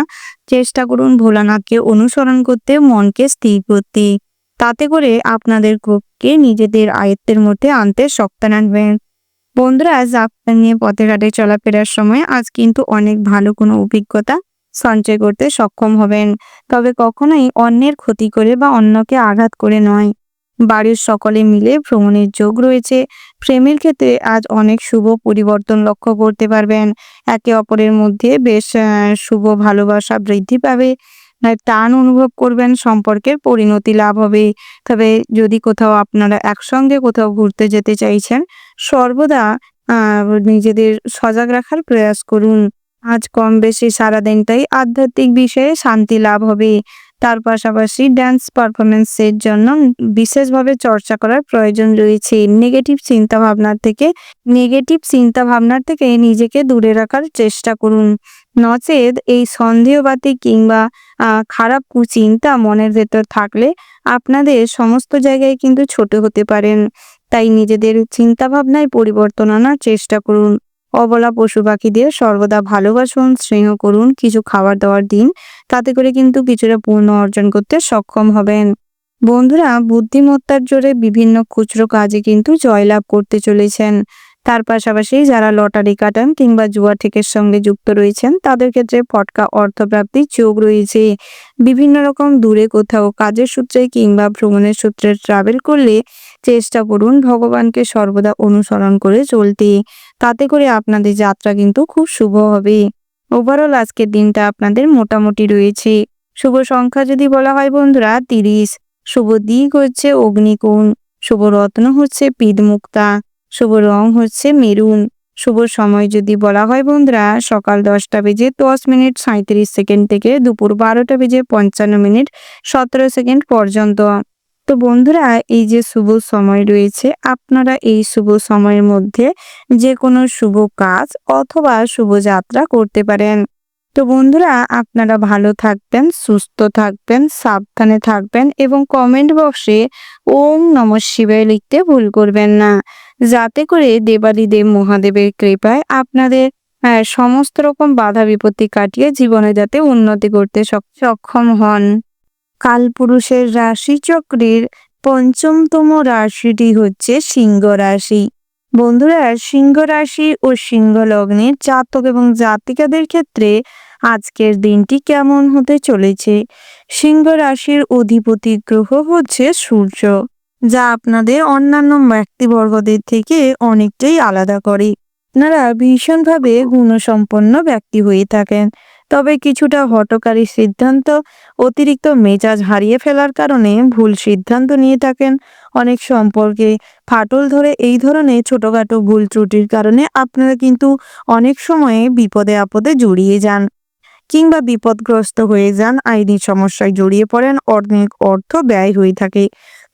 চেষ্টা করুন ভোলানাথকে অনুসরণ করতে, মনকে স্থির করতে। তাতে করে আপনাদের ক্রোধকে নিজেদের আয়ত্তের মধ্যে আনতে সক্ষম হবেন। বন্ধুরা, আজ আপনার নিয়ে পথে ঘাটে চলাফেরার সময় আজ কিন্তু অনেক ভালো কোনো অভিজ্ঞতা সঞ্চয় করতে সক্ষম হবেন, তবে কখনোই অন্যের ক্ষতি করে বা অন্যকে আঘাত করে নয়। বাড়ির সকলে মিলে ভ্রমণের যোগ রয়েছে। প্রেমের ক্ষেত্রে আজ অনেক শুভ পরিবর্তন লক্ষ্য করতে পারবেন। একে অপরের মধ্যে বেশ শুভ ভালোবাসা বৃদ্ধি পাবে। টান অনুভব করবেন, সম্পর্কের পরিণতি লাভ হবে। তবে যদি কোথাও আপনারা একসঙ্গে কোথাও ঘুরতে যেতে চাইছেন, সর্বদা নিজেদের সজাগ রাখার প্রয়াস করুন। আজ কম বেশি সারাদিনটাই আধ্যাত্মিক বিষয়ে শান্তি লাভ হবে। তার পাশাপাশি ড্যান্স পারফরমেন্সের জন্য বিশেষভাবে চর্চা করার প্রয়োজন রয়েছে। নেগেটিভ চিন্তা ভাবনার থেকে নিজেকে দূরে রাখার চেষ্টা করুন। নচেত এই সন্দেহবাদী কিংবা খারাপ কুচিন্তা মনের ভেতর থাকলে আপনাদের সমস্ত জায়গায় কিন্তু ছোট হতে পারেন। তাই নিজেদের চিন্তা ভাবনায় পরিবর্তন আনার চেষ্টা করুন। অবলা পশু পাখিদের সর্বদা ভালোবাসুন, স্নেহ করুন, কিছু খাবার দাবার দিন। তাতে করে কিন্তু কিছুটা পূর্ণ অর্জন করতে সক্ষম হবেন। বন্ধুরা, বুদ্ধিমত্তার জোরে বিভিন্ন খুচরো কাজে কিন্তু জয়লাভ করতে চলেছেন। তার পাশাপাশি যারা লটারি কাটান কিংবা জুয়া ঠিকের সঙ্গে যুক্ত রয়েছেন, তাদের ক্ষেত্রে ফটকা অর্থপ্রাপ্তির যোগ রয়েছে। বিভিন্ন রকম দূরে কোথাও কাজের সূত্রে কিংবা ভ্রমণের সূত্রে ট্রাভেল করলে চেষ্টা করুন ভগবানকে সর্বদা অনুসরণ করে চলতে। তাতে করে আপনাদের যাত্রা কিন্তু খুব শুভ হবে। ওভারঅল আজকের দিনটা আপনাদের মোটামুটি রয়েছে। শুভ সংখ্যা যদি বলা হয় বন্ধুরা 30, শুভ দিক হচ্ছে অগ্নিকোণ, শুভ রত্ন হচ্ছে পিতমুক্তা, শুভ রং হচ্ছে মেরুন। শুভ সময় যদি বলা হয় বন্ধুরা সকাল 10টা বেজে 10 মিনিট 37 সেকেন্ড থেকে দুপুর 12টা বেজে 55 মিনিট 17 সেকেন্ড পর্যন্ত। তো বন্ধুরা, এই যে শুভ সময় রয়েছে, আপনারা এই শুভ সময়ের মধ্যে যে কোনো শুভ কাজ অথবা শুভ যাত্রা করতে পারেন। তো বন্ধুরা, আপনারা ভালো থাকবেন, সুস্থ থাকবেন, সাবধানে থাকবেন এবং কমেন্ট বক্সে ওম নমঃ শিবায় লিখতে ভুল করবেন না, যাতে করে দেবাদিদেব মহাদেবের কৃপায় আপনাদের হ্যাঁ, সমস্ত রকম বাধা বিপত্তি কাটিয়ে জীবনে যাতে উন্নতি করতে সক্ষম হন। কালপুরুষের রাশিচক্রের পঞ্চমতম রাশিটি হচ্ছে সিংহ রাশি। বন্ধুরা, সিংহ রাশি ও সিংহ লগ্নের জাতক এবং জাতিকাদের ক্ষেত্রে আজকের দিনটি কেমন হতে চলেছে? সিংহ রাশির অধিপতি গ্রহ হচ্ছে সূর্য, যা আপনাদের অন্যান্য ব্যক্তিবর্গদের থেকে অনেকটাই আলাদা করে। আপনারা ভীষণভাবে গুণসম্পন্ন ব্যক্তি হয়ে থাকেন, তবে কিছুটা হঠকারী সিদ্ধান্ত, অতিরিক্ত মেজাজ হারিয়ে ফেলার কারণে ভুল সিদ্ধান্ত নিয়ে থাকেন। অনেক সম্পর্কে ফাটল ধরে এই ধরনের ছোটখাটো ভুল ত্রুটির কারণে আপনারা কিন্তু অনেক সময়ে বিপদে আপদে জড়িয়ে যান কিংবা বিপদগ্রস্ত হয়ে যান, আইনি সমস্যায় জড়িয়ে পড়েন, অনেক অর্থ ব্যয় হয়ে থাকে।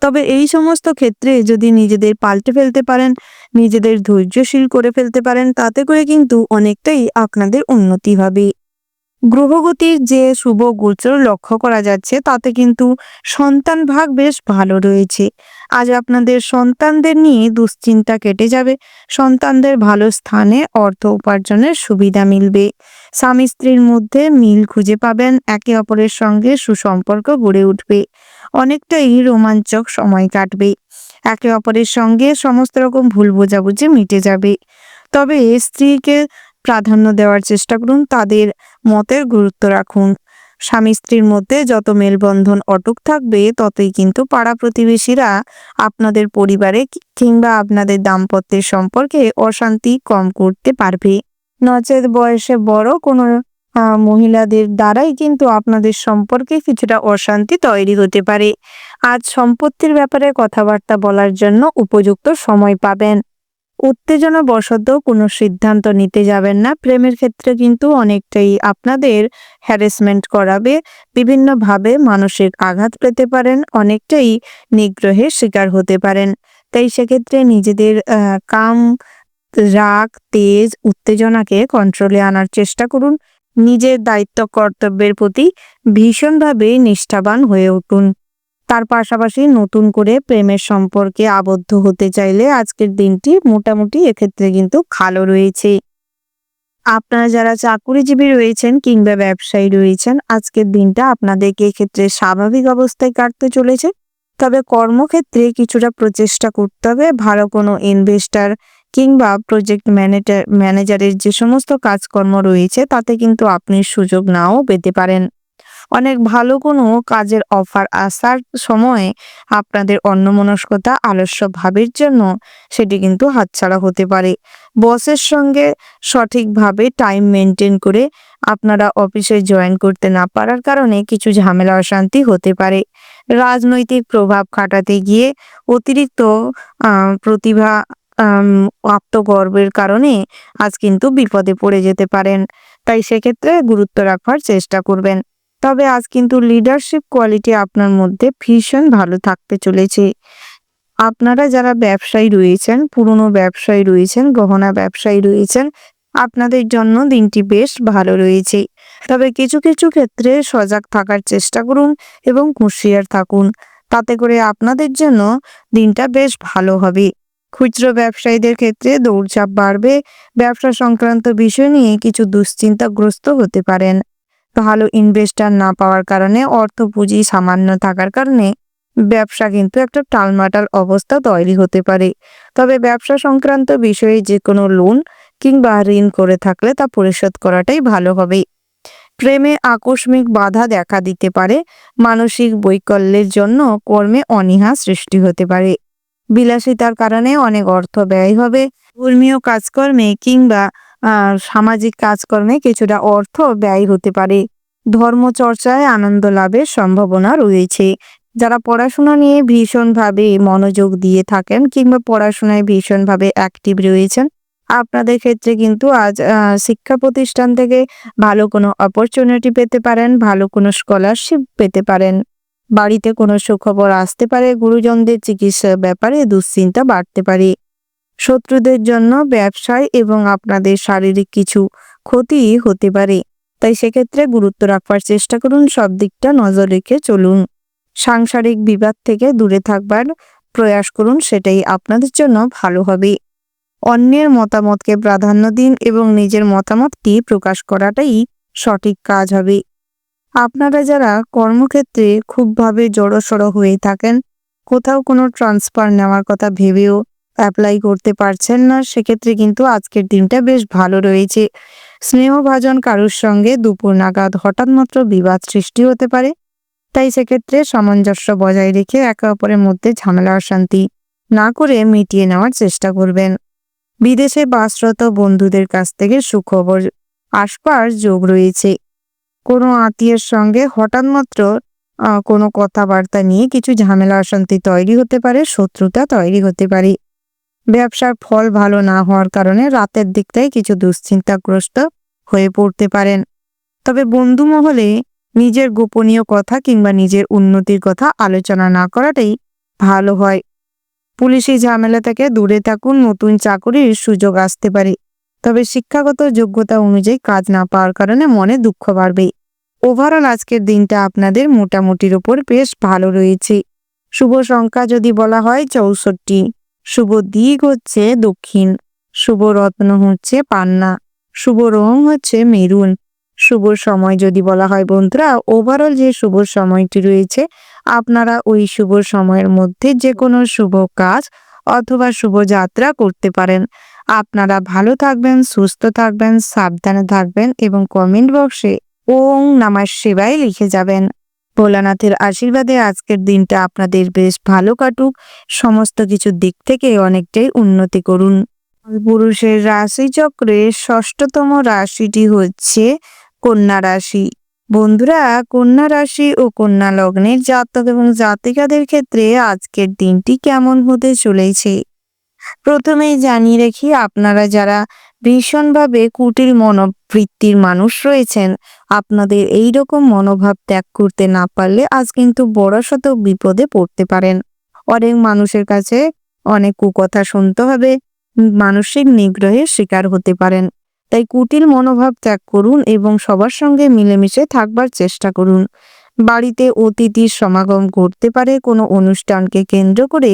তবে এই সমস্ত ক্ষেত্রে যদি নিজেদের পাল্টে ফেলতে পারেন, নিজেদের ধৈর্যশীল করে ফেলতে পারেন, তাতে করে কিন্তু অনেকটাই আপনাদের উন্নতি হবে। গ্রহগতির যে শুভ গোচর লক্ষ্য করা যাচ্ছে তাতে কিন্তু সন্তান ভাগ বেশ ভালো রয়েছে। আজ আপনাদের সন্তানদের নিয়ে দুশ্চিন্তা কেটে যাবে। সন্তানদের ভালো স্থানে অর্থ উপার্জনের সুবিধা মিলবে। স্বামী স্ত্রীর মধ্যে মিল খুঁজে পাবেন, একে অপরের সঙ্গে সুসম্পর্ক গড়ে উঠবে, অনেকটাই রোমাঞ্চক সময় কাটবে। একে অপরের সঙ্গে সমস্ত রকম ভুল বোঝাবুঝি মিটে যাবে। তবে স্ত্রীকে প্রাধান্য দেওয়ার চেষ্টা করুন, তাদের মতের গুরুত্ব রাখুন। স্বামী স্ত্রীর মধ্যে যত মেলবন্ধন অটুট থাকবে, ততই কিন্তু পাড়া প্রতিবেশীরা আপনাদের পরিবারে কিংবা আপনাদের দাম্পত্যের সম্পর্কে অশান্তি কম করতে পারবে। নচেৎ বয়সে বড় কোনো মহিলাদের দ্বারাই কিন্তু আপনাদের সম্পর্কে কিছুটা অশান্তি তৈরি হতে পারে। আজ সম্পত্তির ব্যাপারে কথাবার্তা বলার জন্য উপযুক্ত সময় পাবেন। উত্তেজনাবশত কোনো সিদ্ধান্ত নিতে যাবেন না। প্রেমের ক্ষেত্রে কিন্তু অনেকটাই আপনাদের হ্যারাসমেন্ট করাবে, বিভিন্নভাবে মানসিক আঘাত পেতে পারেন, অনেকটাই নিগ্রহের শিকার হতে পারেন। তাই সেক্ষেত্রে নিজেদের কাম, রাগ, তেজ, উত্তেজনাকে কন্ট্রোলে আনার চেষ্টা করুন। নিজের দায়িত্ব কর্তব্যের প্রতি ভীষণভাবে নিষ্ঠাবান হয়ে উঠুন। তার পাশাপাশি নতুন করে প্রেমের সম্পর্কে আবদ্ধ হতে চাইলে আজকের দিনটি মোটামুটি এক্ষেত্রে কিন্তু ভালো রয়েছে। আপনারা যারা চাকুরিজীবী রয়েছেন কিংবা ব্যবসায়ী রয়েছেন, আজকের দিনটা আপনাদেরকে এক্ষেত্রে স্বাভাবিক অবস্থায় কাটতে চলেছে। তবে কর্মক্ষেত্রে কিছুটা প্রচেষ্টা করতে হবে। ভালো কোনো ইনভেস্টর কিংবা প্রজেক্ট ম্যানেজারের যে সমস্ত কাজকর্ম রয়েছে তাতে কিন্তু আপনি সুযোগ নাও পেতে পারেন। অনেক ভালো কোনো কাজের অফার আসার সময় আপনাদের অন্যমনস্কতা, আলস্য ভাবের জন্য সেটি কিন্তু হাতছাড়া হতে পারে। বসের সঙ্গে সঠিকভাবে টাইম মেনটেন করে আপনারা অফিসে জয়েন করতে না পারার কারণে কিছু ঝামেলা অশান্তি হতে পারে। রাজনৈতিক প্রভাব খাটাতে গিয়ে অতিরিক্ত প্রতিভা, আত্মগর্বের কারণে আজ কিন্তু বিপদে পড়ে যেতে পারেন। তাই সেক্ষেত্রে গুরুত্ব রাখার চেষ্টা করবেন। তবে আজ কিন্তু লিডারশিপ কোয়ালিটি আপনার মধ্যে ভীষণ ভালো থাকতে চলেছে। আপনারা যারা ব্যবসায়ী রয়েছেন, পুরনো ব্যবসায়ী রয়েছেন, গহনা ব্যবসায়ী রয়েছেন, আপনাদের জন্য দিনটি বেশ ভালো রয়েছে। তবে কিছু কিছু ক্ষেত্রে সজাগ থাকার চেষ্টা করুন এবং হুঁশিয়ার থাকুন, তাতে করে আপনাদের জন্য দিনটা বেশ ভালো হবে। খুচরো ব্যবসায়ীদের ক্ষেত্রে দৌড়ঝাঁপ বাড়বে। ব্যবসা সংক্রান্ত বিষয় নিয়ে কিছু দুশ্চিন্তাগ্রস্ত হতে পারেন। ভালো ইনভেস্টর না পাওয়ার কারণে, অর্থ পুঁজি সামান্য থাকার কারণে ব্যবসা কিন্তু একটা টালমাটাল অবস্থা তৈরি হতে পারে। তবে ব্যবসা সংক্রান্ত বিষয়ে যে কোনো লোন কিংবা ঋণ করে থাকলে তা পরিশোধ করাটাই ভালো হবে। প্রেমে আকস্মিক বাধা দেখা দিতে পারে। মানসিক বৈকল্যের জন্য কর্মে অনীহা সৃষ্টি হতে পারে। বিলাসিতার কারণে অনেক অর্থ ব্যয় হবে। ধর্মীয় কাজকর্মে কিংবা সামাজিক কাজকর্মে কিছুটা অর্থ ব্যয় হতে পারে। ধর্মচর্চায় আনন্দ লাভের সম্ভাবনা রয়েছে। যারা পড়াশোনা নিয়ে ভীষণভাবে মনোযোগ দিয়ে থাকেন কিংবা পড়াশোনায় ভীষণভাবে অ্যাক্টিভ রয়েছেন, আপনাদের ক্ষেত্রে কিন্তু আজ শিক্ষা প্রতিষ্ঠান থেকে ভালো কোনো অপরচুনিটি পেতে পারেন, ভালো কোনো স্কলারশিপ পেতে পারেন। বাড়িতে কোনো সুখবর আসতে পারে। গুরুজনদের চিকিৎসার ব্যাপারে দুশ্চিন্তা বাড়তে পারে। শত্রুদের জন্য ব্যবসায় এবং আপনাদের শারীরিক কিছু ক্ষতি হতে পারে। তাই সেক্ষেত্রে গুরুত্ব রাখবার চেষ্টা করুন, সব দিকটা নজর রেখে চলুন। সাংসারিক বিবাদ থেকে দূরে থাকবার প্রয়াস করুন, সেটাই আপনাদের জন্য ভালো হবে। অন্যের মতামতকে প্রাধান্য দিন এবং নিজের মতামতটি প্রকাশ করাটাই সঠিক কাজ হবে। আপনারা যারা কর্মক্ষেত্রে খুবভাবে জড়সড় হয়ে থাকেন, কোথাও কোনো ট্রান্সফার নেওয়ার কথা ভেবেও অ্যাপ্লাই করতে পারছেন না, সেক্ষেত্রে কিন্তু আজকের দিনটা বেশ ভালো রয়েছে। স্নেহভাজন কারোর সঙ্গে দুপুর নাগাদ হঠাৎ মাত্র বিবাদ সৃষ্টি হতে পারে, তাই সেক্ষেত্রে সামঞ্জস্য বজায় রেখে একে অপরের মধ্যে ঝামেলা অশান্তি না করে মিটিয়ে নেওয়ার চেষ্টা করবেন। বিদেশে বাসরত বন্ধুদের কাছ থেকে সুখবর আসবার যোগ রয়েছে। কোনো আত্মীয়ের সঙ্গে হঠাৎ মাত্র কোনো কথাবার্তা নিয়ে কিছু ঝামেলা অশান্তি তৈরি হতে পারে, শত্রুতা তৈরি হতে পারে। ব্যবসার ফল ভালো না হওয়ার কারণে রাতের দিকটাই কিছু দুশ্চিন্তাগ্রস্ত হয়ে পড়তে পারেন। তবে বন্ধু মহলে নিজের গোপনীয় কথা কিংবা নিজের উন্নতির কথা আলোচনা না করাটাই ভালো হয়। পুলিশি ঝামেলা থেকে দূরে থাকুন, নতুন চাকরির সুযোগ আসতে পারে, তবে শিক্ষাগত যোগ্যতা অনুযায়ী কাজ না পাওয়ার কারণে মনে দুঃখ বাড়বে। ওভারঅল আজকের দিনটা আপনাদের মোটামুটির ওপর বেশ ভালো রয়েছে। শুভ সংখ্যা যদি বলা হয় 64, শুভ দিক হচ্ছে দক্ষিণ, শুভ রত্ন হচ্ছে পান্না, শুভ রং হচ্ছে মেরুন। শুভ সময় যদি বলা হয় বন্ধুরা, ওভারঅল যে শুভ সময়টি রয়েছে, আপনারা ওই শুভ সময়ের মধ্যে যে কোনো শুভ কাজ অথবা শুভ যাত্রা করতে পারেন। আপনারা ভালো থাকবেন, সুস্থ থাকবেন, সাবধানে থাকবেন এবং কমেন্ট বক্সে ওং নমঃ শিবায় লিখে যাবেন। ভোলানাথের আশীর্বাদে আজকের দিনটা আপনাদের বেশ ভালো কাটুক, সমস্ত কিছুর দিক থেকে অনেকটাই উন্নতি করুন। পুরুষের রাশিচক্রে ষষ্ঠতম রাশিটি হচ্ছে কন্যা রাশি। বন্ধুরা, কন্যা রাশি ও কন্যা লগ্নের জাতক এবং জাতিকাদের ক্ষেত্রে আজকের দিনটি কেমন হতে চলেছে প্রথমেই জানিয়ে রাখি, আপনারা যারা ভীষণভাবে কুটিল মনোবৃত্তির মানুষ রয়েছেন, আপনাদের এই রকম মনোভাব ত্যাগ করতে না পারলে আজ কিন্তু বড়সড় বিপদে পড়তে পারেন। অনেক মানুষের কাছে অনেক কুকথা শুনতে হবে, মানসিক নিগ্রহের শিকার হতে পারেন। তাই কুটিল মনোভাব ত্যাগ করুন এবং সবার সঙ্গে মিলেমিশে থাকবার চেষ্টা করুন। বাড়িতে অতিথির সমাগম ঘটতে পারে, কোনো অনুষ্ঠানকে কেন্দ্র করে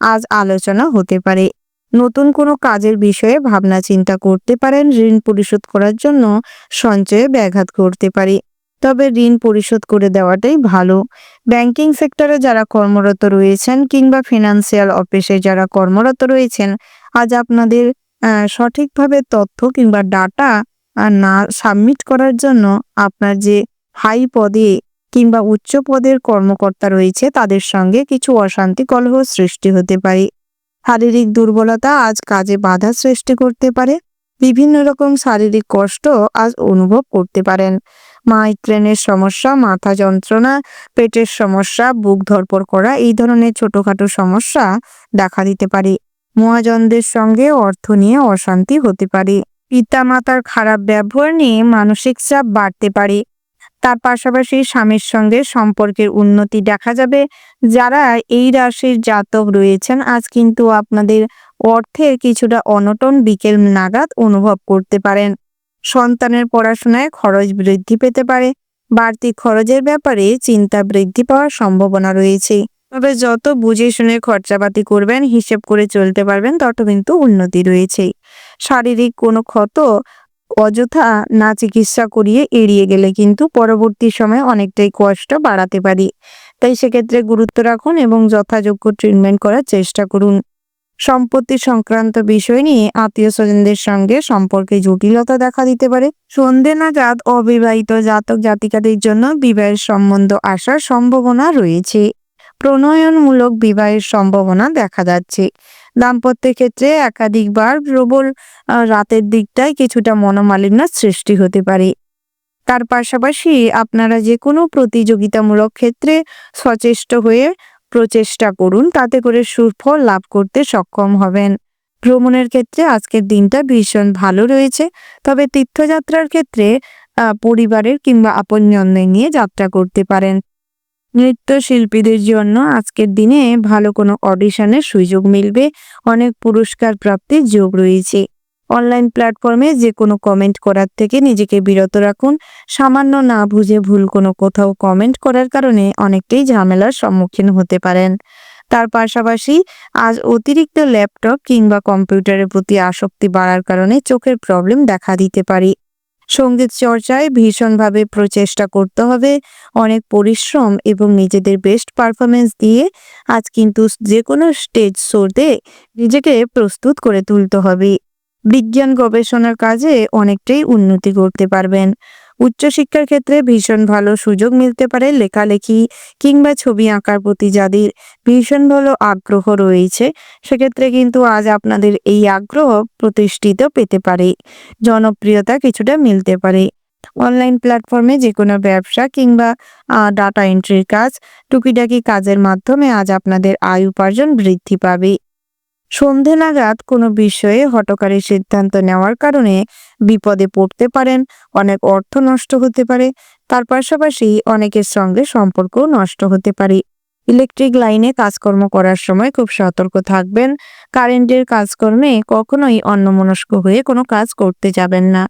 আজ আলোচনা হতে পারে। নতুন কোনো কাজের বিষয়ে ভাবনা চিন্তা করতে পারেন। ঋণ পরিশোধ করার জন্য সঞ্চয়ে ব্যাঘাত ঘটতে পারে, তবে ঋণ পরিশোধ করে দেওয়াটাই ভালো। ব্যাংকিং সেক্টরে যারা কর্মরত রয়েছেন কিংবা ফিনান্সিয়াল অফিসে যারা কর্মরত রয়েছেন, আজ আপনাদের সঠিকভাবে তথ্য কিংবা ডাটা না সাবমিট করার জন্য আপনার যে হাই পদে কিংবা উচ্চ পদের কর্মকর্তা রয়েছে তাদের সঙ্গে কিছু অশান্তি কলহ সৃষ্টি হতে পারে। শারীরিক দুর্বলতা আজ কাজে বাধা সৃষ্টি করতে পারে। বিভিন্ন রকম শারীরিক কষ্ট আজ অনুভব করতে পারেন। মাইগ্রেনের সমস্যা, মাথা যন্ত্রণা, পেটের সমস্যা, বুক ধড়ফড় করা, এই ধরনের ছোটখাটো সমস্যা দেখা দিতে পারে। মহাজনদের সঙ্গে অর্থ নিয়ে অশান্তি হতে পারে। পিতামাতার খারাপ ব্যবহার নিয়ে মানসিক চাপ বাড়তে পারে। তার পাশাপাশি স্বামীর সঙ্গে সম্পর্কের উন্নতি দেখা যাবে। যারা এই রাশির জাতক রয়েছেন, আজ কিন্তু আপনাদের অর্থের কিছুটা অনটন বিকেল নাগাদ অনুভব করতে পারেন। সন্তানের পড়াশোনায় খরচ বৃদ্ধি পেতে পারে। বাড়তি খরচের ব্যাপারে চিন্তা বৃদ্ধি পাওয়ার সম্ভাবনা রয়েছে, তবে যত বুঝে শুনে খরচাপাতি করবেন, হিসেব করে চলতে পারবেন, তত কিন্তু উন্নতি রয়েছে। শারীরিক কোনো ক্ষত অযথা না চিকিৎসা করিয়ে এড়িয়ে গেলে কিন্তু পরবর্তী সময়ে অনেকটাই কষ্ট বাড়াতে পারি। তাই সেক্ষেত্রে গুরুত্ব রাখুন এবং যথাযোগ্য ট্রিটমেন্ট করার চেষ্টা করুন। সম্পত্তি সংক্রান্ত বিষয় নিয়ে আত্মীয় স্বজনদের সঙ্গে সম্পর্কে জটিলতা দেখা দিতে পারে। সন্ধে নাগাদ অবিবাহিত জাতক জাতিকাদের জন্য বিবাহের সম্বন্ধ আসার সম্ভাবনা রয়েছে। প্রণয়নমূলক বিবাহের সম্ভাবনা দেখা যাচ্ছে। দাম্পত্যের ক্ষেত্রে একাধিকবার প্রবল রাতের দিকটায় কিছুটা মনোমালিন্য সৃষ্টি হতে পারে। তার পাশাপাশি আপনারা যে কোনো প্রতিযোগিতামূলক ক্ষেত্রে সচেষ্ট হয়ে প্রচেষ্টা করুন, তাতে করে সুফল লাভ করতে সক্ষম হবেন। ভ্রমণের ক্ষেত্রে আজকের দিনটা ভীষণ ভালো রয়েছে, তবে তীর্থযাত্রার ক্ষেত্রে পরিবারের কিংবা আপনজনদের নিয়ে যাত্রা করতে পারেন। নৃত্যশিল্পীদের জন্য আজকের দিনে ভালো কোনো অডিশনের সুযোগ মিলবে। অনেক পুরস্কার প্রাপ্তির যোগ রয়েছে। অনলাইন প্ল্যাটফর্মে যে কোনো কমেন্ট করার থেকে নিজেকে বিরত রাখুন। সামান্য না বুঝে ভুল কোনো কোথাও কমেন্ট করার কারণে অনেকটাই ঝামেলার সম্মুখীন হতে পারেন। তার পাশাপাশি আজ অতিরিক্ত ল্যাপটপ কিংবা কম্পিউটারের প্রতি আসক্তি বাড়ার কারণে চোখের প্রবলেম দেখা দিতে পারে। সঙ্গীত চর্চায় ভীষণভাবে প্রচেষ্টা করতে হবে, অনেক পরিশ্রম এবং নিজেদের বেস্ট পারফরমেন্স দিয়ে আজ কিন্তু যে কোনো স্টেজ শোতে নিজেকে প্রস্তুত করে তুলতে হবে। বিজ্ঞান গবেষণার কাজে অনেকটাই উন্নতি করতে পারবেন। উচ্চশিক্ষার ক্ষেত্রে ভীষণ ভালো সুযোগ মিলতে পারে। লেখালেখি কিংবা ছবি আঁকার প্রতি যাদের ভীষণ ভালো আগ্রহ রয়েছে, সেক্ষেত্রে কিন্তু আজ আপনাদের এই আগ্রহ প্রতিষ্ঠিত পেতে পারে, জনপ্রিয়তা কিছুটা মিলতে পারে। অনলাইন প্ল্যাটফর্মে যে কোনো ব্যবসা কিংবা ডাটা এন্ট্রির কাজ, টুকিটাকি কাজের মাধ্যমে আজ আপনাদের আয় উপার্জন বৃদ্ধি পাবে। সন্ধে নাগাদ কোনো বিষয়ে হঠকারী সিদ্ধান্ত নেওয়ার কারণে বিপদে পড়তে পারেন, অনেক অর্থ নষ্ট হতে পারে। তার পাশাপাশি অনেকের সঙ্গে সম্পর্কও নষ্ট হতে পারে। ইলেকট্রিক লাইনে কাজকর্ম করার সময় খুব সতর্ক থাকবেন। কারেন্টের কাজকর্মে কখনোই অন্যমনস্ক হয়ে কোনো কাজ করতে যাবেন না,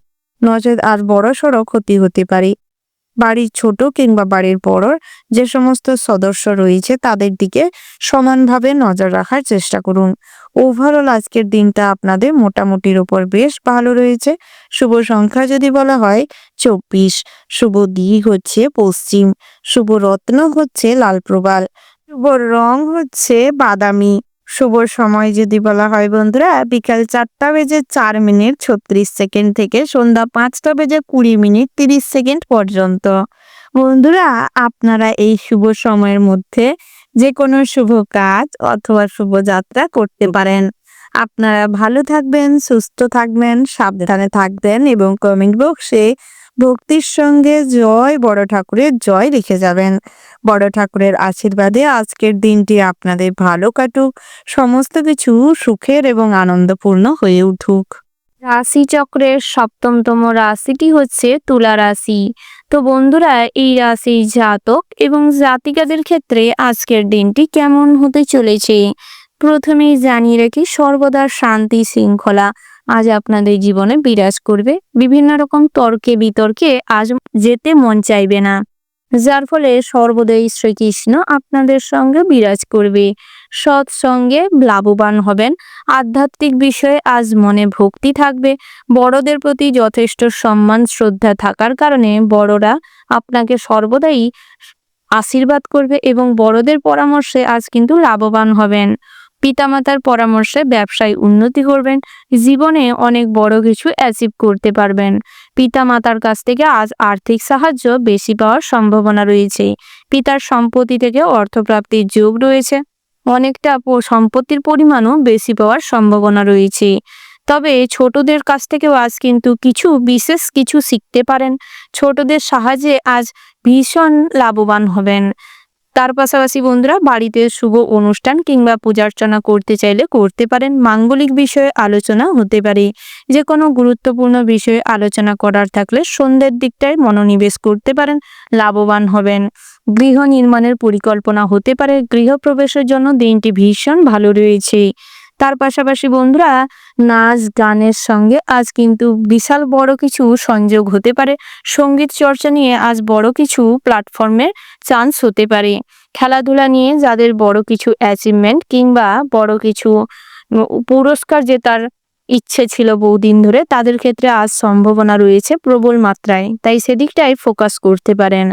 নচেৎ আর বড়সড় ক্ষতি হতে পারে। বাড়ির ছোট কিংবা বাড়ির বড় যে সমস্ত সদস্য রয়েছে তাদের দিকে সমানভাবে নজর রাখার চেষ্টা করুন। ওভারঅল আজকের দিনটা আপনাদের মোটামুটির উপর বেশ ভালো রয়েছে। শুভ সংখ্যা যদি বলা হয় 24, শুভ দিক হচ্ছে পশ্চিম, শুভ রত্ন হচ্ছে লাল প্রবাল, শুভ রং হচ্ছে বাদামি। শুভ সময় যদি বলা হয় বন্ধুরা, বিকাল 4:04 থেকে সন্ধ্যা 5:20 পর্যন্ত। বন্ধুরা, আপনারা এই শুভ সময়ের মধ্যে যে কোনো শুভ কাজ অথবা শুভ যাত্রা করতে পারেন। আপনারা ভালো থাকবেন, সুস্থ থাকবেন, সাবধানে থাকবেন এবং কমেন্ট বক্সে ভক্তির সঙ্গে জয় বড় ঠাকুরের জয় লিখে যাবেন। বড় ঠাকুরের আশীর্বাদে আজকের দিনটি আপনাদের ভালো কাটুক, সমস্ত কিছু সুখের এবং আনন্দপূর্ণ হয়ে উঠুক। রাশিচক্রের 7তম রাশিটি হচ্ছে তুলা রাশি। তো বন্ধুরা, এই রাশির জাতক এবং জাতিকাদের ক্ষেত্রে আজকের দিনটি কেমন হতে চলেছে প্রথমেই জানিয়ে রাখি, সর্বদা শান্তি শৃঙ্খলা আজ আপনাদের জীবনে বিরাজ করবে। বিভিন্ন রকম তর্কে বিতর্কে আজ যেতে মন চাইবে না, যার ফলে সর্বদাই শ্রীকৃষ্ণ আপনাদের সঙ্গে বিরাজ করবে। সৎসঙ্গে লাভবান হবেন। আধ্যাত্মিক বিষয়ে আজ মনে ভক্তি থাকবে। বড়দের প্রতি যথেষ্ট সম্মান শ্রদ্ধা থাকার কারণে বড়রা আপনাকে সর্বদাই আশীর্বাদ করবে এবং বড়দের পরামর্শে আজ কিন্তু লাভবান হবেন। পিতামাতার পরামর্শে ব্যবসায় উন্নতি করবেন। জীবনে অনেক বড় কিছু অ্যাচিভ করতে পারবেন। পিতামাতার কাছ থেকে আজ আর্থিক সাহায্য বেশি পাওয়ার সম্ভাবনা রয়েছে। পিতার সম্পত্তি থেকে অর্থপ্রাপ্তির যোগ রয়েছে। অনেকটা সম্পত্তির পরিমাণও বেশি পাওয়ার সম্ভাবনা রয়েছে। তবে ছোটদের কাছ থেকেও আজ কিন্তু বিশেষ কিছু শিখতে পারেন। ছোটদের সাহায্যে আজ ভীষণ লাভবান হবেন। তার পাশাপাশি বন্ধুরা, বাড়িতে শুভ অনুষ্ঠান কিংবা পূজার্চনা করতে চাইলে করতে পারেন। মাঙ্গলিক বিষয়ে আলোচনা হতে পারে। যে কোনো গুরুত্বপূর্ণ বিষয়ে আলোচনা করার থাকলে সন্ধ্যের দিকটায় মনোনিবেশ করতে পারেন, লাভবান হবেন। গৃহ নির্মাণের পরিকল্পনা হতে পারে। গৃহপ্রবেশের জন্য দিনটি ভীষণ ভালো রয়েছে। তার পাশাপাশি বন্ধুরা, নাচ গানের সঙ্গে আজ কিন্তু বিশাল বড় কিছু সংযোগ হতে পারে। সঙ্গীত চর্চা নিয়ে আজ বড় কিছু প্ল্যাটফর্মের চান্স হতে পারে। খেলাধুলা নিয়ে যাদের বড় কিছু অ্যাচিভমেন্ট কিংবা বড় কিছু পুরস্কার জেতার ইচ্ছে ছিল বহুদিন ধরে, তাদের ক্ষেত্রে আজ সম্ভাবনা রয়েছে প্রবল মাত্রায়, তাই সেদিকটাই ফোকাস করতে পারেন।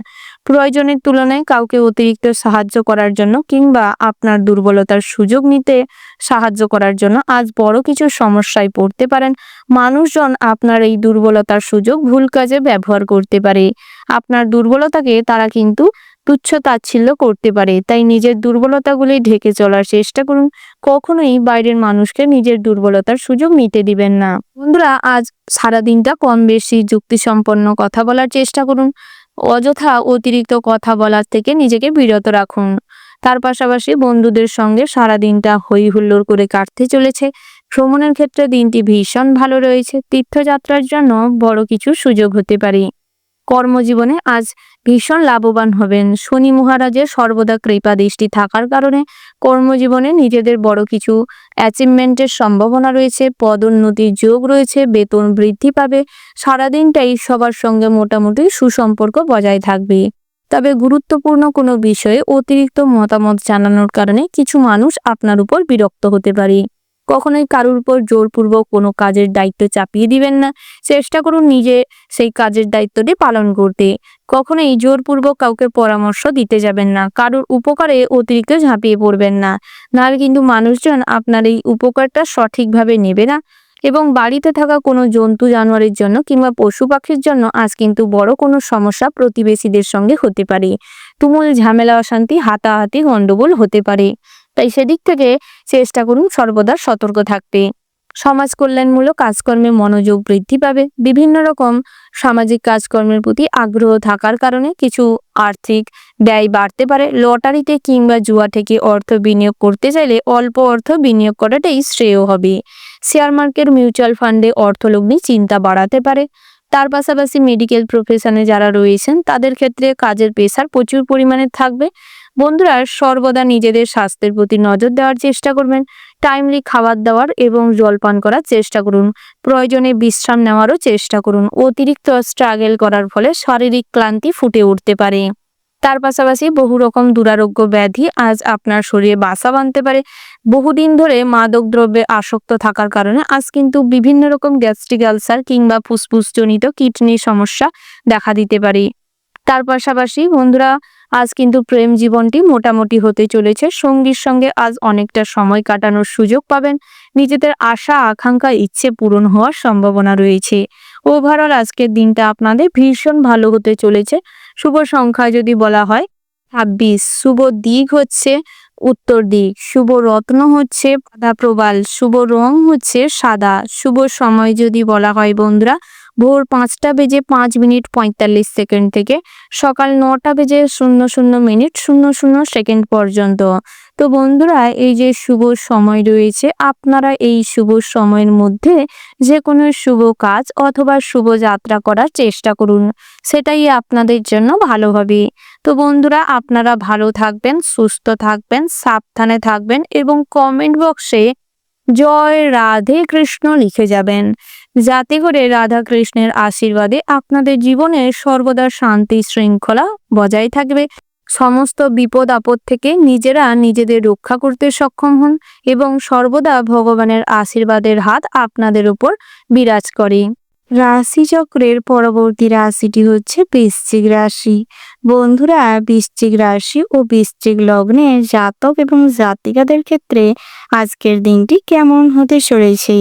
প্রয়োজনের তুলনায় কাউকে অতিরিক্ত সাহায্য করার জন্য কিংবা আপনার দুর্বলতার সুযোগ নিতে সাহায্য করার জন্য আজ বড় কিছু সমস্যায় পড়তে পারেন। মানুষজন আপনার এই দুর্বলতার সুযোগ ভুল কাজে ব্যবহার করতে পারে। আপনার দুর্বলতাকে তারা কিন্তু তুচ্ছ তাচ্ছিল্য করতে পারে, তাই নিজের দুর্বলতাগুলি ঢেকে চলার চেষ্টা করুন। কখনোই বাইরের মানুষকে নিজের দুর্বলতার সুযোগ নিতে দিবেন না। বন্ধুরা, আজ সারাদিনটা কম বেশি যুক্তিসম্পন্ন কথা বলার চেষ্টা করুন। অযথা অতিরিক্ত কথা বলার থেকে নিজেকে বিরত রাখুন। তার পাশাপাশি বন্ধুদের সঙ্গে সারাদিনটা হই হুল্লোড় করে কাটতে চলেছে। ভ্রমণের ক্ষেত্রে দিনটি ভীষণ ভালো রয়েছে। তীর্থযাত্রার জন্য বড় কিছু সুযোগ হতে পারে। কর্মজীবনে আজ ভীষণ লাভবান হবেন। শনি মহারাজের সর্বদা কৃপা দৃষ্টি থাকার কারণে কর্মজীবনে নিজেদের বড় কিছু অ্যাচিভমেন্টের সম্ভাবনা রয়েছে। পদোন্নতির যোগ রয়েছে। বেতন বৃদ্ধি পাবে। সারাদিনটাই সবার সঙ্গে মোটামুটি সুসম্পর্ক বজায় থাকবে। তবে গুরুত্বপূর্ণ কোনো বিষয়ে অতিরিক্ত মতামত জানানোর কারণে কিছু মানুষ আপনার উপর বিরক্ত হতে পারে। কখনোই কারোর উপর জোরপূর্বক কোনো কাজের দায়িত্ব চাপিয়ে দিবেন না। চেষ্টা করুন নিজে সেই কাজের দায়িত্বটি পালন করতে। কখনোই জোরপূর্বক কাউকে পরামর্শ দিতে যাবেন না। কারোর উপকারে অতিরিক্ত ঝাঁপিয়ে পড়বেন না। নাহলে কিন্তু মানুষজন আপনার এই উপকারটা সঠিকভাবে নেবে না। এবং বাড়িতে থাকা কোনো জন্তু জানোয়ারের জন্য কিংবা পশু পাখির জন্য আজ কিন্তু বড় কোনো সমস্যা প্রতিবেশীদের সঙ্গে হতে পারে। তুমুল ঝামেলা, অশান্তি, হাতাহাতি, গন্ডগোল হতে পারে। তাই সেদিক থেকে চেষ্টা করুন সর্বদা সতর্ক থাকতে। সমাজ কল্যাণমূলক কাজকর্মে মনোযোগ বৃদ্ধি পাবে। বিভিন্ন রকম সামাজিক কাজকর্মের প্রতি আগ্রহ থাকার কারণে কিছু আর্থিক ব্যয় বাড়তে পারে। লটারিতে কিংবা জুয়া থেকে অর্থ বিনিয়োগ করতে চাইলে অল্প অর্থ বিনিয়োগ করাটাই শ্রেয় হবে। শেয়ার মার্কেট, মিউচুয়াল ফান্ডে অর্থলগ্নি চিন্তা বাড়াতে পারে। তার পাশাপাশি মেডিকেল প্রফেশনে যারা রয়েছেন তাদের ক্ষেত্রে কাজের প্রেশার প্রচুর পরিমাণে থাকবে। বন্ধুরা, সর্বদা নিজেদের স্বাস্থ্যের প্রতি নজর দেওয়ার চেষ্টা করবেন। টাইমলি খাবার দাবার এবং জলপান করার চেষ্টা করুন। প্রয়োজনে বিশ্রাম নেওয়ারও চেষ্টা করুন। অতিরিক্ত স্ট্রাগল করার ফলে শারীরিক ক্লান্তি ফুটে উঠতে পারে। তার পাশাপাশি বহু রকম দুরারোগ্য ব্যাধি আজ আপনার শরীরে বাসা বাঁধতে পারে। বহুদিন ধরে মাদক দ্রব্যে আসক্ত থাকার কারণে আজ কিন্তু বিভিন্ন রকম গ্যাস্ট্রিক আলসার কিংবা ফুসফুসজনিত কিডনির সমস্যা দেখা দিতে পারে। তার পাশাপাশি বন্ধুরা, আজ কিন্তু প্রেম জীবনটি মোটামুটি হতে চলেছে। সঙ্গীর সঙ্গে আজ অনেকটা সময় কাটানোর সুযোগ পাবেন। নিজেদের আশা, আকাঙ্ক্ষা, ইচ্ছে পূরণ হওয়ার সম্ভাবনা রয়েছে। ওভারঅল আজকের দিনটা আপনাদের ভীষণ ভালো হতে চলেছে। শুভ সংখ্যা যদি বলা হয় 26, শুভ দিক হচ্ছে উত্তর দিক, শুভ রত্ন হচ্ছে বাধা প্রবাল, শুভ রং হচ্ছে সাদা, শুভ সময় যদি বলা হয় বন্ধুরা ভোর 5:05:45 থেকে সকাল 9:00:00 পর্যন্ত। তো বন্ধুরা, এই যে শুভ সময় রয়েছে, আপনারা এই শুভ সময়ের মধ্যে যে কোনো শুভ কাজ অথবা শুভ যাত্রা করার চেষ্টা করুন। সেটাই আপনাদের জন্য ভালো হবে। তো বন্ধুরা, আপনারা ভালো থাকবেন, সুস্থ থাকবেন, সাবধানে থাকবেন এবং কমেন্ট বক্সে জয় রাধে কৃষ্ণ লিখে যাবেন, যাতে করে রাধা কৃষ্ণের আশীর্বাদে আপনাদের জীবনে সর্বদা শান্তি শৃঙ্খলা বজায় থাকবে। সমস্ত বিপদ আপদ থেকে নিজেরা নিজেদের রক্ষা করতে সক্ষম হন এবং সর্বদা ভগবানের আশীর্বাদের হাত আপনাদের উপর বিরাজ করে। রাশিচক্রের পরবর্তী রাশিটি হচ্ছে বৃশ্চিক রাশি। বন্ধুরা, বৃশ্চিক রাশি ও বৃশ্চিক লগ্নে জাতক এবং জাতিকাদের ক্ষেত্রে আজকের দিনটি কেমন হতে চলেছে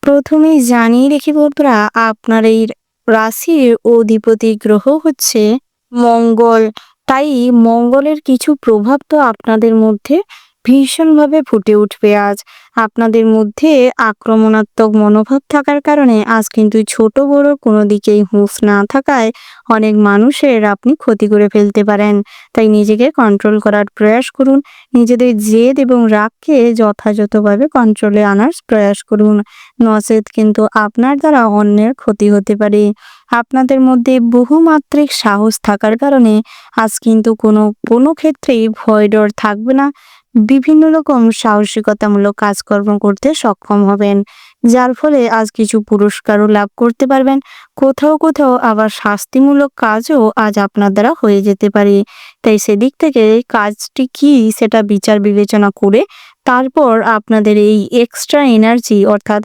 প্রথমেই জানিয়ে রেখে বন্ধুরা, আপনার এই রাশির অধিপতি গ্রহ হচ্ছে মঙ্গল। তাই মঙ্গলের কিছু প্রভাব তো আপনাদের মধ্যে ভীষণভাবে ফুটে উঠবে আজ। আপনাদের মধ্যে আক্রমণাত্মক মনোভাব থাকার কারণে আজ কিন্তু ছোট বড় কোনো দিকেই হুঁশ না থাকায় অনেক মানুষের আপনি ক্ষতি করে ফেলতে পারেন। তাই নিজেকে কন্ট্রোল করার প্রয়াস করুন। নিজেদের জেদ এবং রাগকে যথাযথভাবে কন্ট্রোলে আনার প্রয়াস করুন। নচেত কিন্তু আপনার দ্বারা অন্যের ক্ষতি হতে পারে। আপনাদের মধ্যে বহুমাত্রিক সাহস থাকার কারণে আজ কিন্তু কোনো ক্ষেত্রেই ভয় ডর থাকবে না। বিভিন্ন রকম সাহসিকতামূলক কাজকর্ম করতে সক্ষম হবেন, যার ফলে আজ কিছু পুরস্কারও লাভ করতে পারবেন। কোথাও কোথাও আবার শাস্তিমূলক কাজও আজ আপনার দ্বারা হয়ে যেতে পারে। তাই সেদিক থেকে কাজটি কি সেটা বিচার বিবেচনা করে তারপর আপনাদের এই এক্সট্রা এনার্জি অর্থাৎ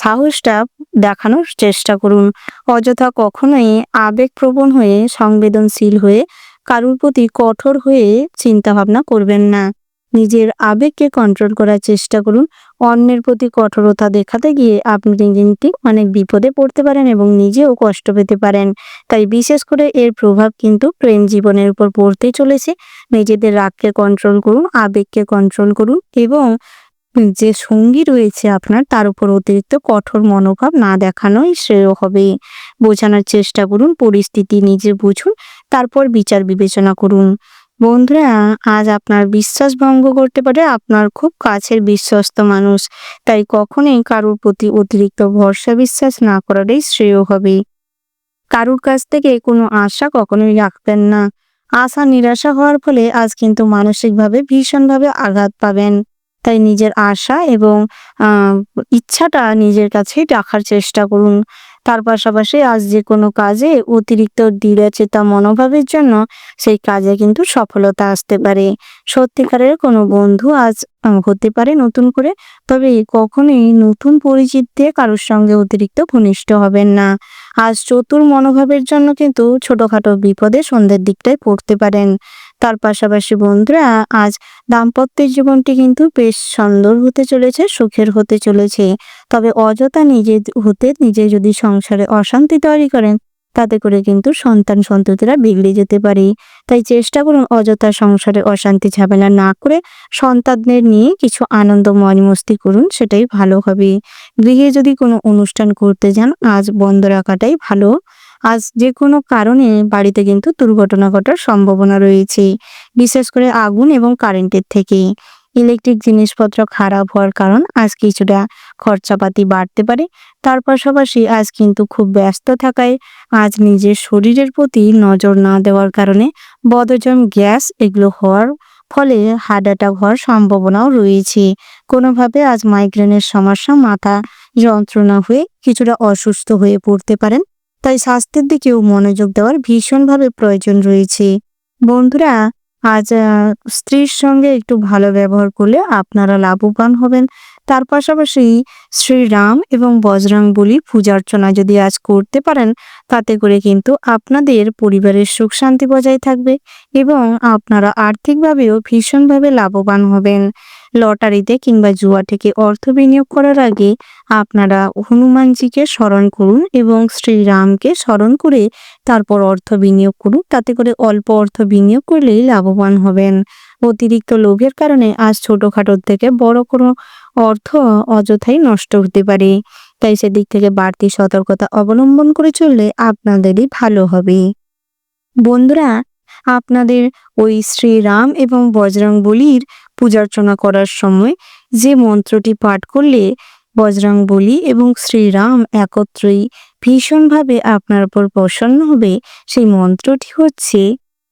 সাহসটা দেখানোর চেষ্টা করুন। অযথা কখনোই আবেগপ্রবণ হয়ে, সংবেদনশীল হয়ে কারোর প্রতি কঠোর হয়ে চিন্তা ভাবনা করবেন না। নিজের আবেগকে কন্ট্রোল করার চেষ্টা করুন। অন্যের প্রতি কঠোরতা দেখাতে গিয়ে আপনি কিন্তু অনেক বিপদে পড়তে পারেন এবং নিজেও কষ্ট পেতে পারেন। তাই বিশেষ করে এর প্রভাব কিন্তু প্রেম জীবনের উপর পড়তে চলেছে। নিজেদের রাগকে কন্ট্রোল করুন, আবেগকে কন্ট্রোল করুন এবং যে সঙ্গী রয়েছে আপনার তার উপর অতিরিক্ত কঠোর মনোভাব না দেখানোই শ্রেয় হবে। বোঝানোর চেষ্টা করুন, পরিস্থিতি নিজে বুঝুন, তারপর বিচার বিবেচনা করুন। বন্ধুরা, আজ আপনার বিশ্বাস ভঙ্গ করতে পারে আপনার খুব কাছের বিশ্বস্ত মানুষ। তাই কখনোই কারোর প্রতি অতিরিক্ত ভরসা বিশ্বাস না করাটাই শ্রেয় হবে। কারোর কাছ থেকে কোনো আশা কখনোই রাখবেন না। আশা নিরাশা হওয়ার ফলে আজ কিন্তু মানসিকভাবে ভীষণভাবে আঘাত পাবেন। তাই নিজের আশা এবং ইচ্ছাটা নিজের কাছেই রাখার চেষ্টা করুন। তার পাশাপাশি আজ যে কোনো কাজে অতিরিক্ত দৃঢ়চেতা মনোভাবের জন্য সেই কাজে কিন্তু সফলতা আসতে পারে। সত্যিকারের কোনো বন্ধু আজ হতে পারে নতুন করে, তবে কখনোই নতুন পরিচিত দিয়ে কারোর সঙ্গে অতিরিক্ত ঘনিষ্ঠ হবেন না। আজ চতুর মনোভাবের জন্য কিন্তু ছোটখাটো বিপদে সন্ধ্যের দিকটায় পড়তে পারেন। তার পাশাপাশি বন্ধুরা, আজ দাম্পত্যের জীবনটি কিন্তু বেশ সুন্দর হতে চলেছে, সুখের হতে চলেছে। তবে অযথা নিজে যদি সংসারে অশান্তি তৈরি করেন, তাতে করে কিন্তু সন্তান সন্ততিরা বিগড়ে যেতে পারে। তাই চেষ্টা করুন অযথা সংসারে অশান্তি ঝামেলা না করে সন্তানদের নিয়ে কিছু আনন্দ মজমস্তি করুন, সেটাই ভালো হবে। গৃহে যদি কোনো অনুষ্ঠান করতে যান, আজ বন্ধ রাখাটাই ভালো। আজ যে কোনো কারণে বাড়িতে কিন্তু দুর্ঘটনা ঘটার সম্ভাবনা রয়েছে, বিশেষ করে আগুন এবং কারেন্টের থেকে। ইলেকট্রিক জিনিসপত্র খারাপ হওয়ার কারণ আজ কিছুটা খরচাপাতি বাড়তে পারে। তার পাশাপাশি আজ কিন্তু খুব ব্যস্ত থাকায় আজ নিজের শরীরের প্রতি নজর না দেওয়ার কারণে বদহজম, গ্যাস এগুলো হওয়ার ফলে হার্ট অ্যাটাক হওয়ার সম্ভাবনাও রয়েছে। কোনোভাবে আজ মাইগ্রেনের সমস্যা, মাথা যন্ত্রণা হয়ে কিছুটা অসুস্থ হয়ে পড়তে পারেন। তাই স্বাস্থ্যের দিকেও মনোযোগ দেওয়ার ভীষণভাবে প্রয়োজন রয়েছে। বন্ধুরা, আজ স্ত্রীর সঙ্গে একটু ভালো ব্যবহার করলে আপনারা লাভবান হবেন। তার পাশাপাশি শ্রীরাম এবং বজরংবলীর পূজা অর্চনা যদি আজ করতে পারেন, তাতে করে কিন্তু আপনাদের পরিবারের সুখ শান্তি বজায় থাকবে এবং আপনারা আর্থিকভাবেও ভীষণভাবে লাভবান হবেন। লটারিতে কিংবা জুয়া থেকে অর্থ বিনিয়োগ করার আগে আপনারা হনুমানজিকে স্মরণ করুন এবং শ্রীরামকে স্মরণ করে তারপর অর্থ বিনিয়োগ করুন। তাতে করে অল্প অর্থ বিনিয়োগ করলেই লাভবান হবেন। অতিরিক্ত লোভের কারণে আজ ছোটখাটোর থেকে বড় কোনো অর্থ অযথাই নষ্ট হতে পারে। তাই সেদিক থেকে বাড়তি সতর্কতা অবলম্বন করে চললে আপনাদেরই ভালো হবে। বন্ধুরা, আপনাদের ওই শ্রীরাম এবং বজরংবলীর পূজার্চনা করার সময় যে মন্ত্রটি পাঠ করলে বজরংবলী এবং শ্রীরাম একত্রেই ভীষণভাবে আপনার উপর প্রসন্ন হবে, সেই মন্ত্রটি হচ্ছে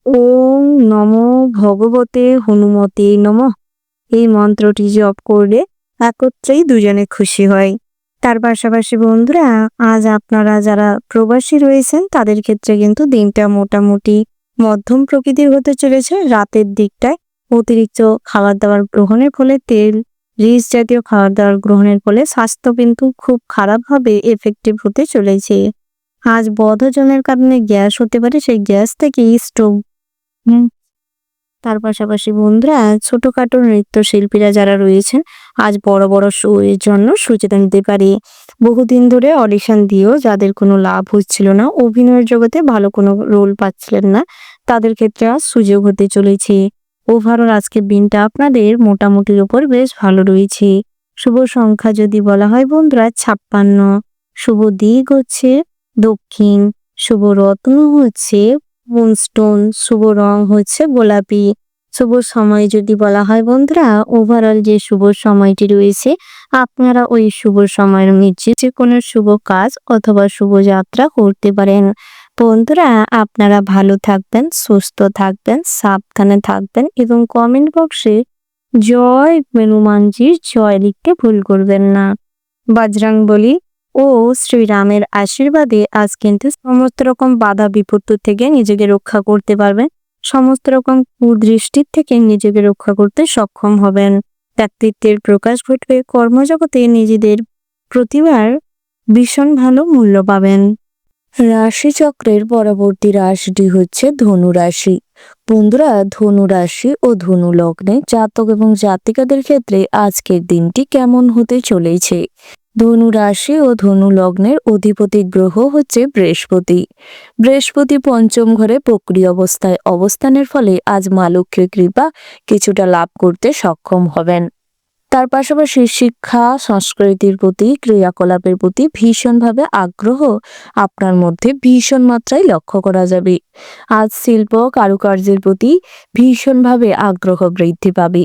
ওম নমো ভগবতে হনুমতে নমঃ। এই মন্ত্রটি জপ করলে একত্রেই দুজনে খুশি হয়। তার পাশাপাশি বন্ধুরা, আজ আপনারা যারা প্রবাসী রয়েছেন তাদের ক্ষেত্রে কিন্তু দিনটা মোটামুটি মধ্যম প্রকৃতির হতে চলেছে। রাতের দিকটায় অতিরিক্ত খাবার দাবার গ্রহণের ফলে, তেল রিচ জাতীয় খাবার দাবার গ্রহণের ফলে স্বাস্থ্য কিন্তু খুব খারাপভাবে এফেক্টিভ হতে চলেছে। আজ বদহজমের কারণে গ্যাস হতে পারে, সেই গ্যাস থেকে স্ট্রোক। তার পাশাপাশি বন্ধুরা, ছোটখাটো নৃত্যশিল্পীরা যারা রয়েছেন আজ বড় বড় শো এর জন্য সুযোগ নিতে পারে। বহুদিন ধরে অডিশন দিয়েও যাদের কোনো লাভ হচ্ছিল না, অভিনয়ের জগতে ভালো কোনো রোল পাচ্ছিলেন না, তাদের ক্ষেত্রে আজ সুযোগ হতে চলেছে। ওভারঅল আজকের দিনটা আপনাদের মোটামুটির উপর বেশ ভালো রয়েছে। শুভ সংখ্যা যদি বলা হয় বন্ধুরা 56, শুভ দিক হচ্ছে দক্ষিণ, শুভ রত্ন হচ্ছে মুনস্টোন, শুভ রং হচ্ছে গোলাপি। শুভ সময় যদি বলা হয় বন্ধুরা, ওভারঅল যে শুভ সময়টি রয়েছে, আপনারা ওই শুভ সময়ের নিচে যে কোনো শুভ কাজ অথবা শুভ যাত্রা করতে পারেন। বন্ধুরা, আপনারা ভালো থাকবেন, সুস্থ থাকবেন, সাবধানে থাকবেন এবং কমেন্ট বক্সে জয় হনুমানজির জয় লিখতে ভুল করবেন না। বজরংবলী ও শ্রীরামের আশীর্বাদে আজ কিন্তু সমস্ত রকম বাধা বিপত্তি থেকে নিজেকে রক্ষা করতে পারবেন, সমস্ত রকম কুদৃষ্টির থেকে নিজেকে রক্ষা করতে সক্ষম হবেন। ব্যক্তিত্বের প্রকাশ ঘটবে, কর্মজগতে নিজেদের প্রতিভার ভীষণ ভালো মূল্য পাবেন। রাশিচক্রের পরবর্তী রাশিটি হচ্ছে ধনু রাশি। বন্ধুরা, ধনু রাশি ও ধনু লগ্নে জাতক এবং জাতিকাদের ক্ষেত্রে আজকের দিনটি কেমন হতে চলেছে? ধনু রাশি ও ধনু লগ্নের অধিপতি গ্রহ হচ্ছে বৃহস্পতি। বৃহস্পতি পঞ্চম ঘরে বক্রী অবস্থায় অবস্থানের ফলে আজ মা লক্ষ্মীর কৃপা কিছুটা লাভ করতে সক্ষম হবেন। তার পাশাপাশি শিক্ষা, সংস্কৃতির প্রতি, ক্রিয়াকলাপের প্রতি ভীষণভাবে আগ্রহ আপনার মধ্যে ভীষণ মাত্রায় লক্ষ্য করা যাবে। আজ শিল্প কারুকার্যের প্রতি ভীষণভাবে আগ্রহ বৃদ্ধি পাবে।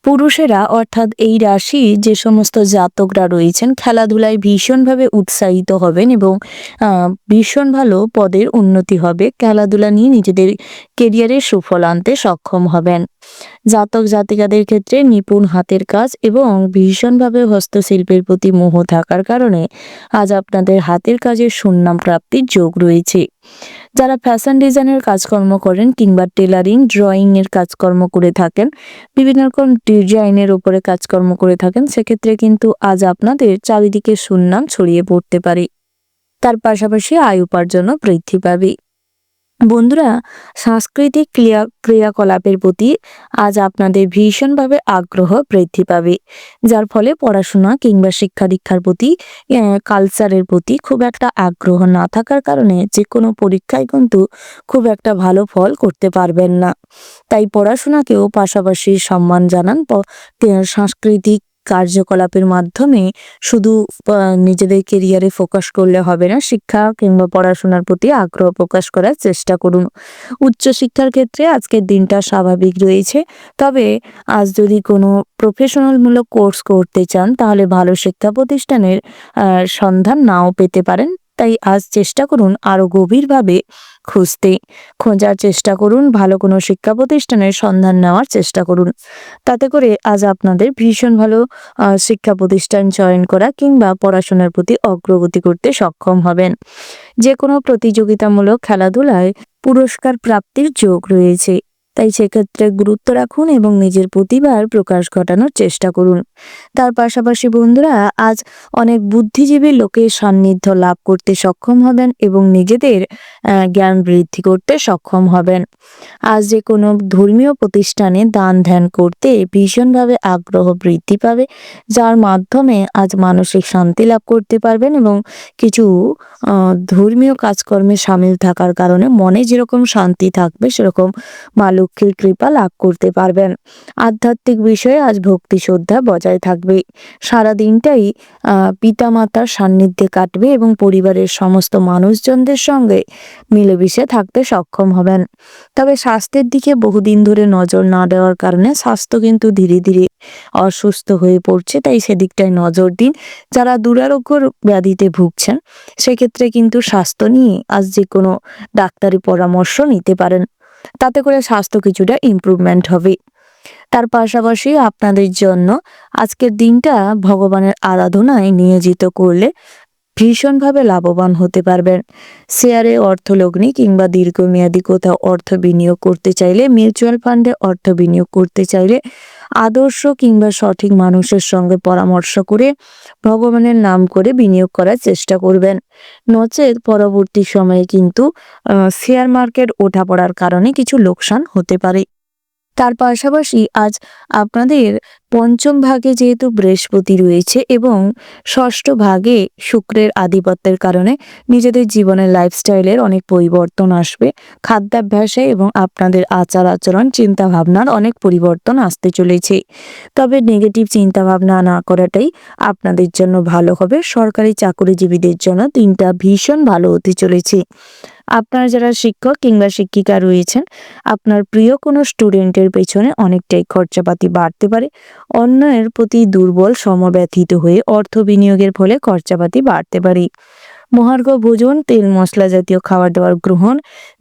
পুরুষেরা অর্থাৎ এই রাশি যে সমস্ত জাতকরা রয়েছেন খেলাধুলায় ভীষণভাবে উৎসাহিত হবেন এবং ভীষণ ভালো পদের উন্নতি হবে। খেলাধুলা নিয়ে নিজেদের কেরিয়ারে সুফল আনতে সক্ষম হবেন। জাতক জাতিকাদের ক্ষেত্রে নিপুণ হাতের কাজ এবং ভীষণভাবে হস্তশিল্পের প্রতি মোহ থাকার কারণে আজ আপনাদের হাতের কাজের সুনাম প্রাপ্তির যোগ রয়েছে। যারা ফ্যাশন ডিজাইনের কাজকর্ম করেন কিংবা টেলারিং, ড্রয়িং এর কাজকর্ম করে থাকেন, বিভিন্ন রকম ডিজাইনের উপরে কাজকর্ম করে থাকেন, সেক্ষেত্রে কিন্তু আজ আপনাদের চারিদিকে সুনাম ছড়িয়ে পড়তে পারে। তার পাশাপাশি আয় উপার্জনও বৃদ্ধি পাবে। বন্ধুরা, সাংস্কৃতিক ক্রিয়াকলাপের প্রতি আজ আপনাদের ভীষণভাবে আগ্রহ বৃদ্ধি পাবে, যার ফলে পড়াশোনা কিংবা শিক্ষা দীক্ষার প্রতি, কালচারের প্রতি খুব একটা আগ্রহ না থাকার কারণে যে কোনো পরীক্ষায় কিন্তু খুব একটা ভালো ফল করতে পারবেন না। তাই পড়াশোনাকেও পাশাপাশি সম্মান জানান। সাংস্কৃতিক কার্যকলাপের মাধ্যমে শুধু নিজেদের কেরিয়ারে ফোকাস করলে হবে না, শিক্ষা কিংবা পড়াশোনার প্রতি আগ্রহ প্রকাশ করার চেষ্টা করুন। উচ্চশিক্ষার ক্ষেত্রে আজকের দিনটা স্বাভাবিক রয়েছে, তবে আজ যদি কোনো প্রফেশনালমূলক কোর্স করতে চান তাহলে ভালো শিক্ষা প্রতিষ্ঠানের সন্ধান নাও পেতে পারেন। তাই আজ চেষ্টা করুন আরো গভীরভাবে খোঁজার চেষ্টা করুন, ভালো কোনো শিক্ষা প্রতিষ্ঠানের সন্ধান নেওয়ার চেষ্টা করুন। তাতে করে আজ আপনাদের ভীষণ ভালো শিক্ষা প্রতিষ্ঠান চয়ন করা কিংবা পড়াশোনার প্রতি অগ্রগতি করতে সক্ষম হবেন। যে কোনো প্রতিযোগিতামূলক খেলাধুলায় পুরস্কার প্রাপ্তির যোগ রয়েছে, তাই সেক্ষেত্রে গুরুত্ব রাখুন এবং নিজের প্রতিভার প্রকাশ ঘটানোর চেষ্টা করুন। তার পাশাপাশি বন্ধুরা, আজ অনেক বুদ্ধিজীবী লোকের সান্নিধ্য লাভ করতে সক্ষম হবেন এবং নিজেদের জ্ঞান বৃদ্ধি করতে সক্ষম হবেন। আজ যে কোনো ধর্মীয় প্রতিষ্ঠানে দান ধ্যান করতে ভীষণভাবে আগ্রহ বৃদ্ধি পাবে, যার মাধ্যমে আজ মানসিক শান্তি লাভ করতে পারবেন এবং কিছু ধর্মীয় কাজকর্মে সামিল থাকার কারণে মনে যেরকম শান্তি থাকবে সেরকম মা লক্ষ্মীর কৃপা লাভ করতে পারবেন। আধ্যাত্মিক বিষয়ে আজ ভক্তি শ্রদ্ধা বজায় থাকবে। সারা দিনটাই পিতামাতার সান্নিধ্যে কাটবে এবং পরিবারের সমস্ত মানুষজনদের সঙ্গে মিলেমিশে থাকতে সক্ষম হবেন। তবে স্বাস্থ্যের দিকে বহুদিন ধরে নজর না দেওয়ার কারণে স্বাস্থ্য কিন্তু ধীরে ধীরে অসুস্থ হয়ে পড়ছে, তাই সেদিকটায় নজর দিন। যারা দুরারোগ্য ব্যাধিতে ভুগছেন সেক্ষেত্রে কিন্তু স্বাস্থ্য নিয়ে আজ যে কোনো ডাক্তারি পরামর্শ নিতে পারেন, তাতে করে স্বাস্থ্য কিছুটা ইমপ্রুভমেন্ট হবে। তার পাশাপাশি আপনাদের জন্য আজকের দিনটা ভগবানের আরাধনায় নিয়োজিত করলে ভীষণভাবে লাভবান হতে পারবেন। শেয়ারে অর্থ লগ্নি কিংবা দীর্ঘমেয়াদী কোথাও অর্থ বিনিয়োগ করতে চাইলে, মিউচুয়াল ফান্ডে অর্থ বিনিয়োগ করতে চাইলে আদর্শ কিংবা সঠিক মানুষের সঙ্গে পরামর্শ করে ভগবানের নাম করে বিনিয়োগ করার চেষ্টা করবেন। নচেত পরবর্তী সময়ে কিন্তু শেয়ার মার্কেট ওঠাপড়ার কারণে কিছু লোকসান হতে পারে। তার পাশাপাশি আজ আপনাদের পঞ্চম ভাগে যেহেতু বৃহস্পতি রয়েছে এবং ষষ্ঠ ভাগে শুক্রের আধিপত্যের কারণে নিজেদের জীবনের লাইফস্টাইলের অনেক পরিবর্তন আসবে। খাদ্যাভ্যাসে এবং আপনাদের আচার আচরণ চিন্তা ভাবনার অনেক পরিবর্তন আসতে চলেছে। তবে নেগেটিভ চিন্তা ভাবনা না করাটাই আপনাদের জন্য ভালো হবে। সরকারি চাকরিজীবীদের জন্য দিনটা ভীষণ ভালো হতে চলেছে। আপনারা যারা শিক্ষক কিংবা শিক্ষিকা রয়েছেন, আপনার প্রিয় কোনো স্টুডেন্টের পেছনে অনেকটাই খরচাপাতি বাড়তে পারে। অন্যের প্রতি দুর্বল সমব্যথিত হয়ে অর্থ বিনিয়োগের ফলে খরচাপাতি বাড়তে পারে। মহার্ঘ ভোজন, তেল মশলা জাতীয় খাবার দাবার গ্রহণ,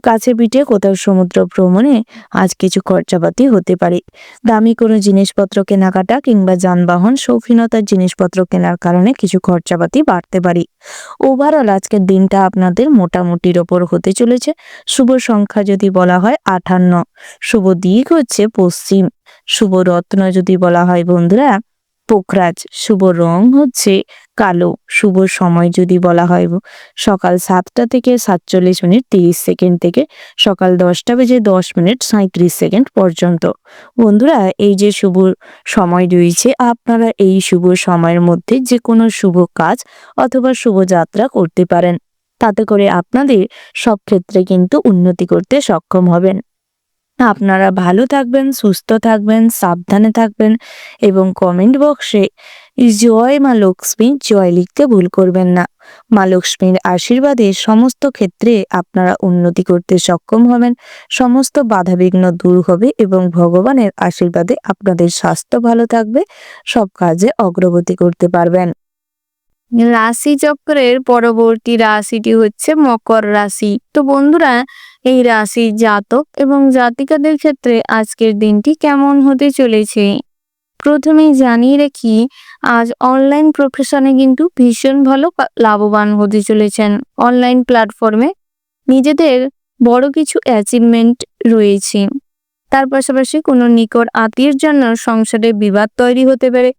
কাছে পিঠে কোথাও সমুদ্র ভ্রমণে আজ কিছু খরচাপাতি হতে পারে। দামি কোনো জিনিসপত্র কেনাকাটা কিংবা যানবাহন শৌখিনতার জিনিসপত্র কেনার কারণে কিছু খরচাপাতি বাড়তে পারে। ওভারঅল আজকের দিনটা আপনাদের মোটামুটির ওপর হতে চলেছে। শুভ সংখ্যা যদি বলা হয় 58, শুভ দিক হচ্ছে পশ্চিম, শুভ রত্ন যদি বলা হয় বন্ধুরা পোখরাজ, শুভ রং হচ্ছে কালো, শুভ সময় যদি বলা হয় সকাল 7টা থেকে 47 মিনিট 30 সেকেন্ড থেকে সকাল 10টা বেজে 10 মিনিট 37 সেকেন্ড পর্যন্ত। বন্ধুরা, এই যে শুভ সময় রয়েছে, আপনারা এই শুভ সময়ের মধ্যে যে কোনো শুভ কাজ অথবা শুভযাত্রা করতে পারেন, তাতে করে আপনাদের সব ক্ষেত্রে কিন্তু উন্নতি করতে সক্ষম হবেন। আপনারা ভালো থাকবেন, সুস্থ থাকবেন, সাবধানে থাকবেন এবং কমেন্ট বক্সে জয় মা লক্ষ্মী জয় লিখতে ভুল করবেন না। মা লক্ষ্মীর আশীর্বাদে সমস্ত ক্ষেত্রে আপনারা উন্নতি করতে সক্ষম হবেন, সমস্ত বাধাবিঘ্ন দূর হবে এবং ভগবানের আশীর্বাদে আপনাদের স্বাস্থ্য ভালো থাকবে, সব কাজে অগ্রগতি করতে পারবেন। রাশি চক্রের পরবর্তী রাশিটি হচ্ছে মকর রাশি। তো বন্ধুরা, এই রাশির জাতক এবং জাতিকাদের ক্ষেত্রে আজকের দিনটি কেমন হতে চলেছে। প্রথমেই জানিয়ে রাখি, আজ অনলাইন প্রফেশনে কিন্তু ভীষণ ভালো লাভবান হতে চলেছেন। অনলাইন প্ল্যাটফর্মে নিজেদের বড় কিছু অ্যাচিভমেন্ট রয়েছে। তার পাশাপাশি কোনো নিকট আত্মীয়ের জন্য সংসারে বিবাদ তৈরি হতে পারে।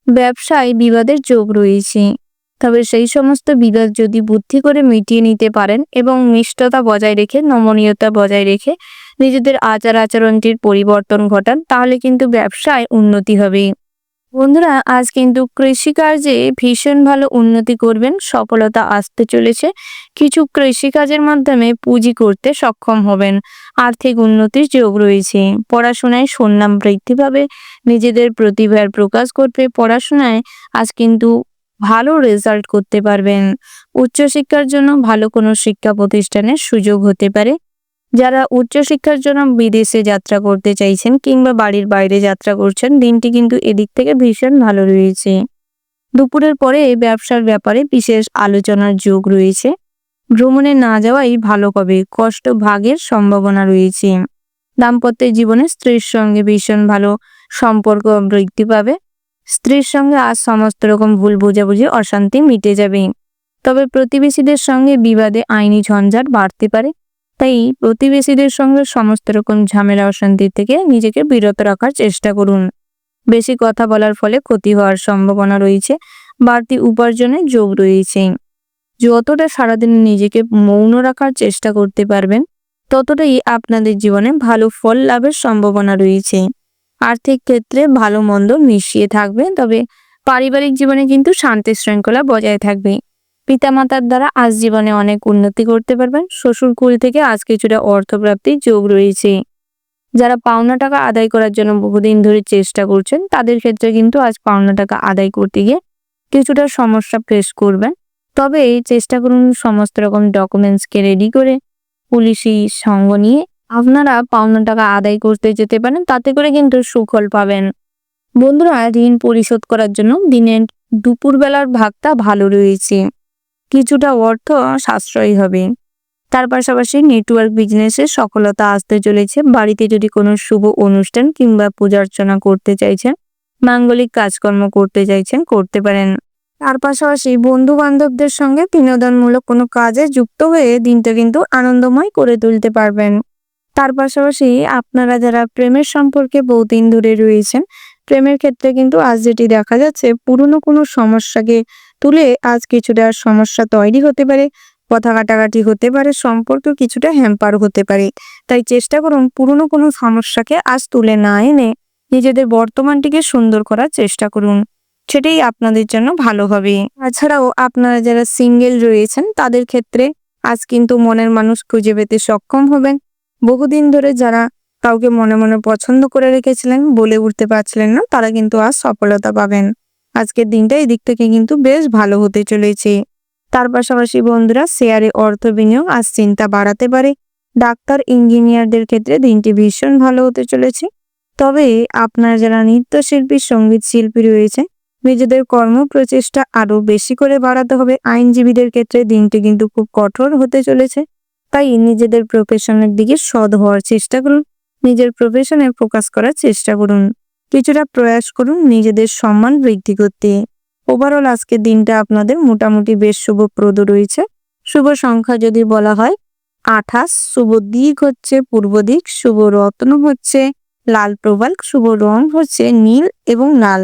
ব্যবসায় বিবাদের যোগ রয়েছে, তবে সেই সমস্ত বিবাদ যদি বুদ্ধি করে মিটিয়ে নিতে পারেন এবং মিষ্টতা বজায় রেখে, নমনীয়তা বজায় রেখে নিজেদের আচার আচরণটির পরিবর্তন ঘটান, তাহলে কিন্তু ব্যবসায় উন্নতি হবে। বন্ধুরা, আজ কিন্তু কৃষিকার্যে ভীষণ ভালো উন্নতি করবেন, সফলতা আসতে চলেছে। কিছু কৃষিকাজের মাধ্যমে পুঁজি করতে সক্ষম হবেন, আর্থিক উন্নতির যোগ রয়েছে। পড়াশোনায় সুনাম বৃদ্ধি পাবে, নিজেদের প্রতিভার প্রকাশ করবে। পড়াশোনায় আজ কিন্তু ভালো রেজাল্ট করতে পারবেন। উচ্চশিক্ষার জন্য ভালো কোনো শিক্ষা প্রতিষ্ঠানের সুযোগ হতে পারে। যারা উচ্চশিক্ষার জন্য বিদেশে যাত্রা করতে চাইছেন কিংবা বাড়ির বাইরে যাত্রা করছেন, দিনটি কিন্তু এদিক থেকে ভীষণ ভালো রয়েছে। দুপুরের পরে ব্যবসার ব্যাপারে বিশেষ আলোচনার যোগ রয়েছে। ভ্রমণে না যাওয়াই ভালো হবে, কষ্ট ভাগের সম্ভাবনা রয়েছে। দাম্পত্য জীবনে স্ত্রীর সঙ্গে ভীষণ ভালো সম্পর্ক বৃদ্ধি পাবে। স্ত্রীর সঙ্গে আজ সমস্ত রকম ভুল বোঝাবুঝি, অশান্তি মিটে যাবে। তবে প্রতিবেশীদের সঙ্গে বিবাদে আইনি ঝঞ্ঝাট বাড়তে পারে, তাই প্রতিবেশীদের সঙ্গে সমস্ত রকম ঝামেলা অশান্তি থেকে নিজেকে বিরত রাখার চেষ্টা করুন। বেশি কথা বলার ফলে ক্ষতি হওয়ার সম্ভাবনা রয়েছে। বাড়তি উপার্জনের যোগ রয়েছে। যতটা সারাদিন নিজেকে মৌন রাখার চেষ্টা করতে পারবেন, ততটাই আপনাদের জীবনে ভালো ফল লাভের সম্ভাবনা রয়েছে। আর্থিক ক্ষেত্রে ভালো মন্দ মিশিয়ে থাকবে, তবে পারিবারিক জীবনে কিন্তু শান্তি শৃঙ্খলা বজায় থাকবে। পিতামাতার দ্বারা আজ জীবনে অনেক উন্নতি করতে পারবেন। শ্বশুর কুল থেকে আজ কিছুটা অর্থপ্রাপ্তির যোগ রয়েছে। যারা পাওনা টাকা আদায় করার জন্য বহুদিন ধরে চেষ্টা করছেন, তাদের ক্ষেত্রে কিন্তু আজ পাওনা টাকা আদায় করতে গিয়ে কিছুটা সমস্যা ফেস করবেন। তবে চেষ্টা করুন সমস্ত রকম ডকুমেন্টসকে রেডি করে পুলিশি সঙ্গ নিয়ে আপনারা পাওনা টাকা আদায় করতে যেতে পারেন, তাতে করে কিন্তু সুফল পাবেন। বন্ধুরা, ঋণ পরিশোধ করার জন্য দিনের দুপুরবেলার ভাগটা ভালো রয়েছে, কিছুটা অর্থ সাশ্রয়ী হবে। তার পাশাপাশি নেটওয়ার্ক বিজনেসে সফলতা আসতে চলেছে। বাড়িতে যদি কোনো শুভ অনুষ্ঠান কিংবা পূজা অর্চনা করতে চাইছেন, মাঙ্গলিক কাজকর্ম করতে চাইছেন, করতে পারেন। তার পাশাপাশি বন্ধু বান্ধবদের সঙ্গে বিনোদনমূলক কোনো কাজে যুক্ত হয়ে দিনটা কিন্তু আনন্দময় করে তুলতে পারবেন। তার পাশাপাশি আপনারা যারা প্রেমের সম্পর্কে বহুদিন ধরে রয়েছেন, প্রেমের ক্ষেত্রে কিন্তু আজ যেটি দেখা যাচ্ছে, পুরনো কোনো সমস্যাকে তুলে আজ কিছুটা সমস্যা তৈরি হতে পারে, কথা কাটাকাটি হতে পারে, সম্পর্ক কিছুটা হ্যাম্পার হতে পারে। তাই চেষ্টা করুন পুরনো কোনো সমস্যাকে আজ তুলে না এনে নিজেদের বর্তমানটিকে সুন্দর করার চেষ্টা করুন, সেটাই আপনাদের জন্য ভালো হবে। তাছাড়াও আপনারা যারা সিঙ্গেল রয়েছেন, তাদের ক্ষেত্রে আজ কিন্তু মনের মানুষ খুঁজে পেতে সক্ষম হবেন। বহুদিন ধরে যারা কাউকে মনে মনে পছন্দ করে রেখেছিলেন, বলে উঠতে পারছিলেন না, তারা কিন্তু আজ সফলতা পাবেন। আজকের দিনটা এই দিক থেকে কিন্তু বেশ ভালো হতে চলেছে। তার পাশাপাশি বন্ধুরা, শেয়ারে অর্থ বিনিয়োগ আজ চিন্তা বাড়াতে পারে। ডাক্তার, ইঞ্জিনিয়ারদের ক্ষেত্রে দিনটি ভীষণ ভালো হতে চলেছে। তবে আপনারা যারা নৃত্যশিল্পী, সঙ্গীত শিল্পী রয়েছে, নিজেদের কর্ম প্রচেষ্টা আরো বেশি করে বাড়াতে হবে। আইনজীবীদের ক্ষেত্রে দিনটি কিন্তু খুব কঠোর হতে চলেছে, তাই নিজেদের প্রফেশনের দিকে সৎ হওয়ার চেষ্টা করুন, নিজের প্রফেশনে ফোকাস করার চেষ্টা করুন, কিছুটা প্রয়াস করুন নিজেদের সম্মান বৃদ্ধি করতে। ওভারঅল আজকের দিনটা আপনাদের মোটামুটি বেশ শুভপ্রদ রয়েছে। শুভ সংখ্যা যদি বলা হয় 28, শুভ দিক হচ্ছে পূর্ব দিক, শুভ রত্ন হচ্ছে লাল প্রবাল, শুভ রং হচ্ছে নীল এবং লাল।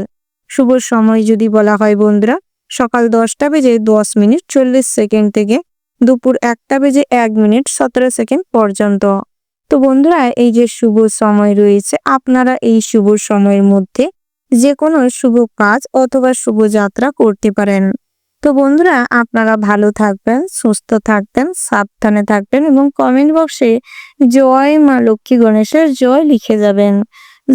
শুভ সময় যদি বলা হয় বন্ধুরা, সকাল 10টা বেজে 10 মিনিট 40 সেকেন্ড থেকে দুপুর 1টা বেজে 1 মিনিট 17 সেকেন্ড পর্যন্ত। তো বন্ধুরা, এই যে শুভ সময় রয়েছে, আপনারা এই শুভ সময়ের মধ্যে যে কোনো শুভ কাজ অথবা শুভ যাত্রা করতে পারেন। তো বন্ধুরা, আপনারা ভালো থাকবেন, সুস্থ থাকবেন, সাবধানে থাকবেন এবং কমেন্ট বক্সে জয় মা লক্ষ্মী গণেশের জয় লিখে যাবেন,